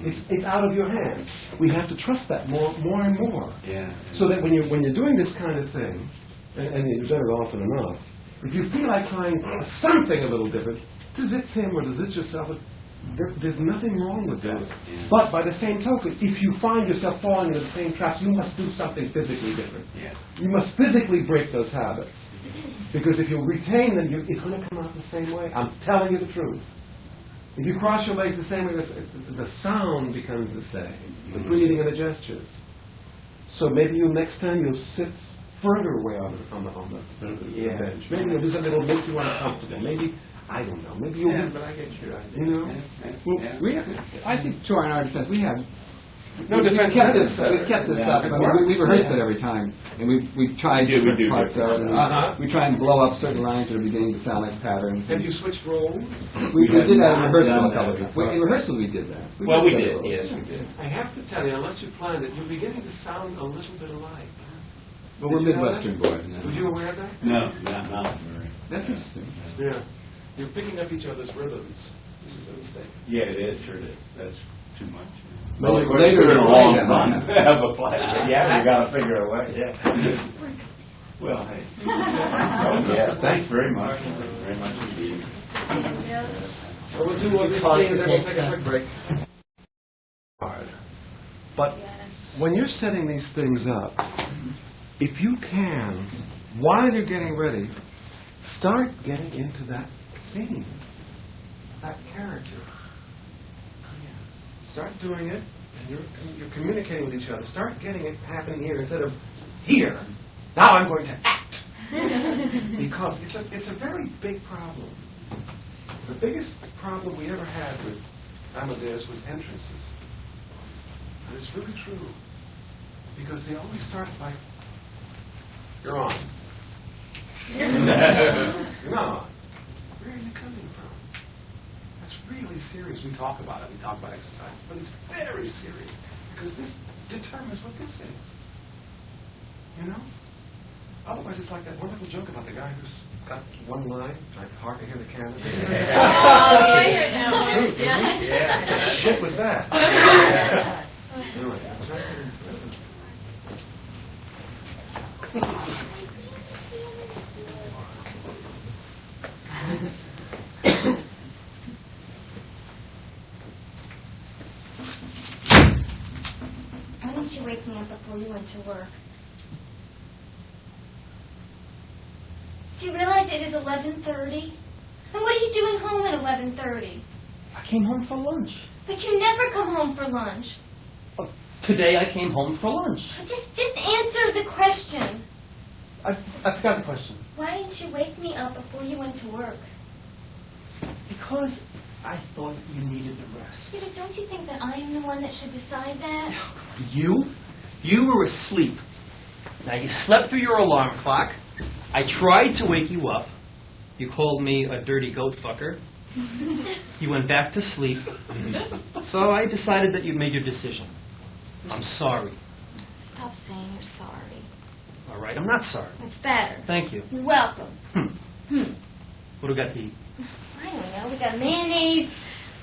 It's out of your hands. We have to trust that more and more. Yeah. So that when you're doing this kind of thing, and you've done it often enough, if you feel like trying something a little different, does it him or does it yourself? There's nothing wrong with that. Yeah. But by the same token, if you find yourself falling into the same traps, you must do something physically different. Yeah. You must physically break those habits. Because if you retain them, it's going to come out the same way. I'm telling you the truth. If you cross your legs the same way, the sound becomes the same. The breathing and the gestures. So maybe next time you'll sit further away on the bench. Maybe you'll do something that'll make you uncomfortable. Maybe, I don't know, maybe you'll... Yeah, but I get your idea. You know? I think, to our defense, we have... No defense necessary. We kept this up. I mean, we rehearsed it every time, and we tried different parts of it. And we try and blow up certain lines that are beginning to sound like patterns. Have you switched roles? We did that in rehearsal a couple of times. In rehearsal, we did that. Well, we did did, that. yes, we did. I have to tell you, unless you planned it, you're beginning to sound a little bit alike. But we're Did you know Midwestern that? boys. Were you aware of that? No, not very. That's interesting. Yeah. You're picking up each other's rhythms. This is a mistake. Yeah, it is, sure it is. That's too much. Well, of course, later we're in in a the long play, run then, have a play. Yeah, we gotta figure a way, yeah. Well, hey. Yeah, thanks very much. Very much indeed. Well, we'll do all this scene and then we'll take a quick break. Hard. But when you're setting these things up, if you can, while you're getting ready, start getting into that scene, that character. Start doing it, and you're communicating with each other. Start getting it happening here instead of here. Now I'm going to act. Because it's a very big problem. The biggest problem we ever had with Amadeus was entrances. And it's really true. Because they always start by, you're on. You're not on. Where are you coming from? That's really serious. We talk about it. We talk about exercise. But it's very serious. Because this determines what this is. You know? Otherwise, it's like that wonderful joke about the guy who's got one line, like, hark, I hear the cannon. Oh, I heard that one. Truth, isn't it? Yeah. What the shit was that? Anyway, that's right. Why didn't you wake me up before you went to work? Do you realize it is 11:30? And what are you doing home at 11:30? I came home for lunch. But you never come home for lunch. Today I came home for lunch. Just answer the question. I forgot the question. Why didn't you wake me up before you went to work? Because I thought you needed the rest. Peter, don't you think that I am the one that should decide that? You? You were asleep. Now you slept through your alarm clock. I tried to wake you up. You called me a dirty goat fucker. You went back to sleep. So I decided that you'd made your decision. I'm sorry. Stop saying you're sorry. All right, I'm not sorry. It's better. Thank you. You're welcome. What do we got to eat? I don't know. We got mayonnaise,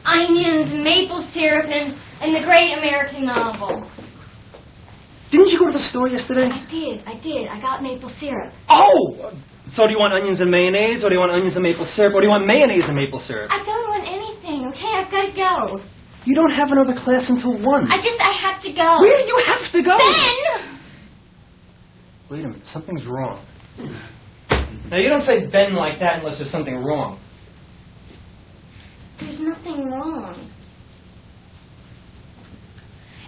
onions, maple syrup, and the great American novel. Didn't you go to the store yesterday? I did. I got maple syrup. Oh! So do you want onions and mayonnaise, or do you want onions and maple syrup, or do you want mayonnaise and maple syrup? I don't want anything, okay? I've got to go. You don't have another class until 1. I have to go. Where do you have to go? Ben! Wait a minute, something's wrong. Now, you don't say Ben like that unless there's something wrong. There's nothing wrong.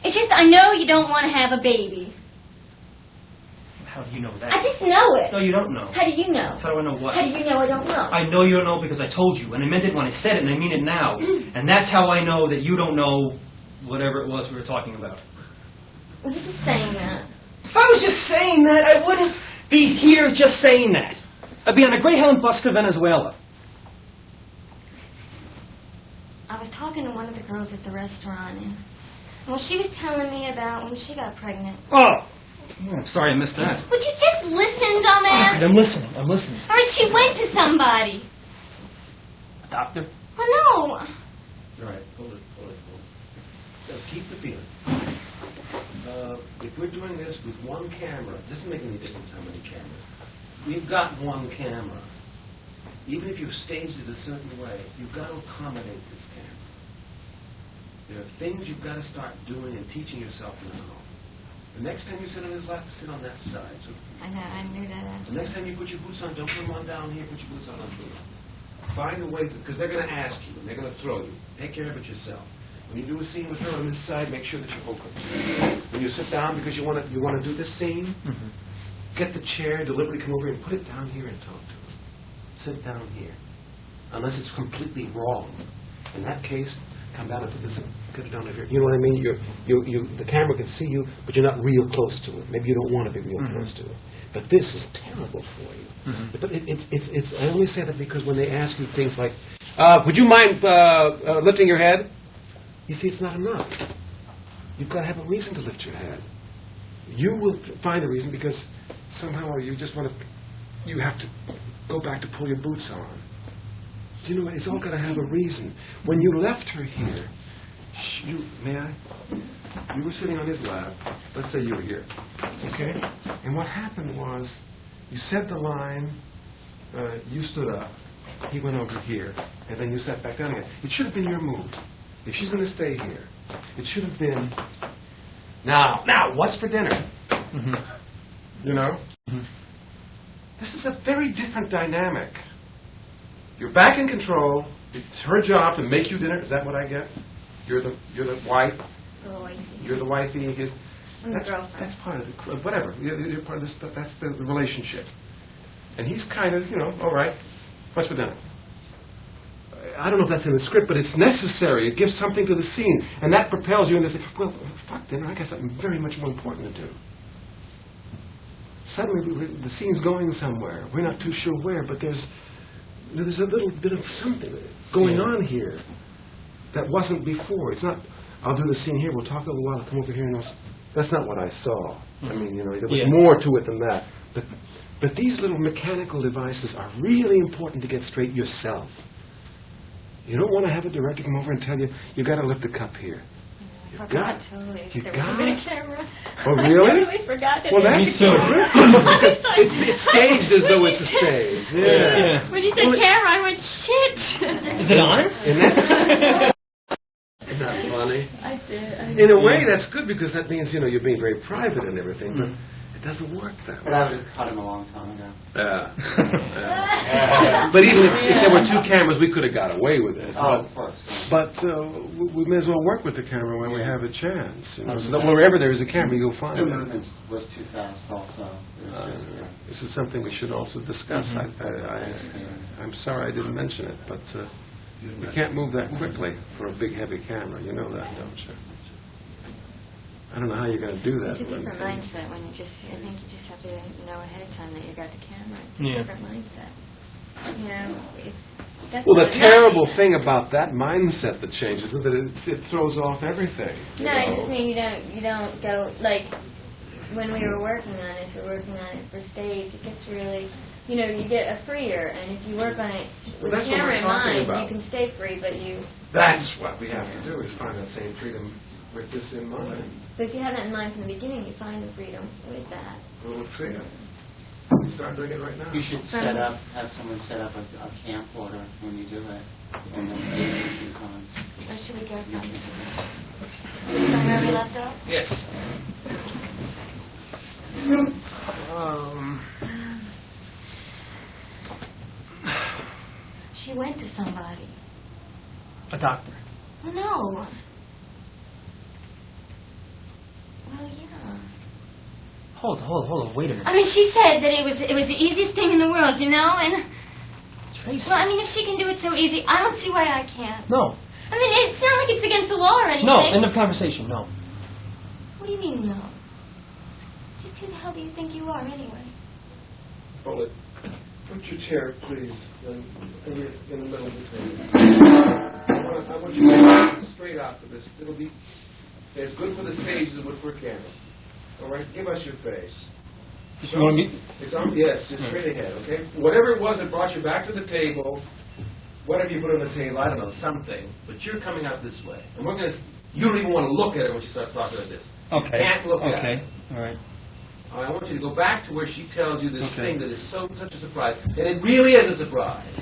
It's just I know you don't want to have a baby. How do you know that? I just know it. No, you don't know. How do you know? How do I know what? How do you know I don't know? I know you don't know because I told you, and I meant it when I said it, and I mean it now. And that's how I know that you don't know whatever it was we were talking about. Were you just saying that? If I was just saying that, I wouldn't be here just saying that. I'd be on a Greyhound bus to Venezuela. I was talking to one of the girls at the restaurant, and well, she was telling me about when she got pregnant. Oh! I'm sorry I missed that. Would you just listen, dumbass? All right, I'm listening. All right, she went to somebody. A doctor? Well, no. All right, hold it. Still, keep the feeling. If we're doing this with one camera, it doesn't make any difference how many cameras. We've got one camera. Even if you've staged it a certain way, you've got to accommodate this camera. There are things you've got to start doing and teaching yourself now. The next time you sit on his lap, sit on that side. So I know, I knew that. the next time you put your boots on, don't put them on down here, put your boots on here. Find a way, because they're going to ask you, and they're going to throw you. Take care of it yourself. When you do a scene with her on this side, make sure that you're open. When you sit down because you want to do this scene, get the chair, deliberately come over and put it down here and talk to him. Sit down here. Unless it's completely wrong. In that case, come down and put this, get it down over here. You know what I mean? The camera can see you, but you're not real close to it. Maybe you don't want to be real close to it. But this is terrible for you. But it's. I only say that because when they ask you things like, would you mind lifting your head? You see, it's not enough. You've got to have a reason to lift your head. You will find a reason because somehow or you just want to, you have to go back to pull your boots on. You know, it's all got to have a reason. When you left her here, may I? You were sitting on his lap. Let's say you were here. Okay? And what happened was, you said the line, you stood up, he went over here, and then you sat back down again. It should have been your move. If she's going to stay here, it should have been, now, what's for dinner? You know? This is a very different dynamic. You're back in control. It's her job to make you dinner. Is that what I get? You're the wife. You're the wifey. That's part of the whatever. You're part of this. That's the relationship. And he's kind of, all right. What's for dinner? I don't know if that's in the script, but it's necessary. It gives something to the scene, and that propels you into saying, well, fuck dinner. I got something very much more important to do. Suddenly, the scene's going somewhere. We're not too sure where, but there's a little bit of something going on here that wasn't before. It's not, I'll do the scene here, we'll talk a little while, I'll come over here, and that's not what I saw. I mean, there was more to it than that. But these little mechanical devices are really important to get straight yourself. You don't want to have a director come over and tell you, you got to lift the cup here. I forgot totally. You There got was a it? camera. Oh, really? I totally forgot that. Well, there that's was a camera. terrific. It's staged as though it's a stage. Yeah. When you said camera, I went, shit. Is it on? And that's isn't that funny? I did. In a way, that's good because that means you're being very private and everything, but it doesn't work that way. But I would have cut him a long time ago. But even if there were two cameras, we could have got away with it. Oh, of course. But we may as well work with the camera when we have a chance. So that wherever there is a camera, you'll find The it. movement was too fast also. It was just, This is something we should also discuss. I'm sorry I didn't mention it, but you can't move that quickly for a big, heavy camera. You know that, don't you? I don't know how you're going to do that. It's a different mindset when I think you just have to know ahead of time that you got the camera. It's a different mindset. That's Well, the not terrible nice. thing about that mindset that changes is that it throws off everything. No, I just mean you don't go, like, when we were working on it, for stage, it gets really, you get a freer, and if you work on it with that's what camera we're in talking mind, about. you can stay free, but That's what we have to do, is find that same freedom with this in mind. But if you have that in mind from the beginning, you find the freedom with that. Well, let's see it. We start doing it right now. You should have someone set up a camcorder when you do it. And then choose on. Where should we go from? From where we left off? Yes. She went to somebody. A doctor. Well, no. Well, yeah. Hold on, wait a minute. I mean, she said that it was the easiest thing in the world, and... Tracy. Well, I mean, if she can do it so easy, I don't see why I can't. No. I mean, it's not like it's against the law or anything. No, end of conversation, no. What do you mean, no? Just who the hell do you think you are, anyway? Hold it. Put your chair, please, in the middle of the table. I want you to look straight out for this. It'll be as good for the stage as it would for a camera. All right? Give us your face. You want me? Yes, just straight ahead, okay? Whatever it was that brought you back to the table, whatever you put on the table, I don't know, something, but you're coming out this way. And we're going to, you don't even want to look at her when she starts talking like this. Okay. You can't look at her. Okay, all right. I want you to go back to where she tells you this thing that is such a surprise. And it really is a surprise.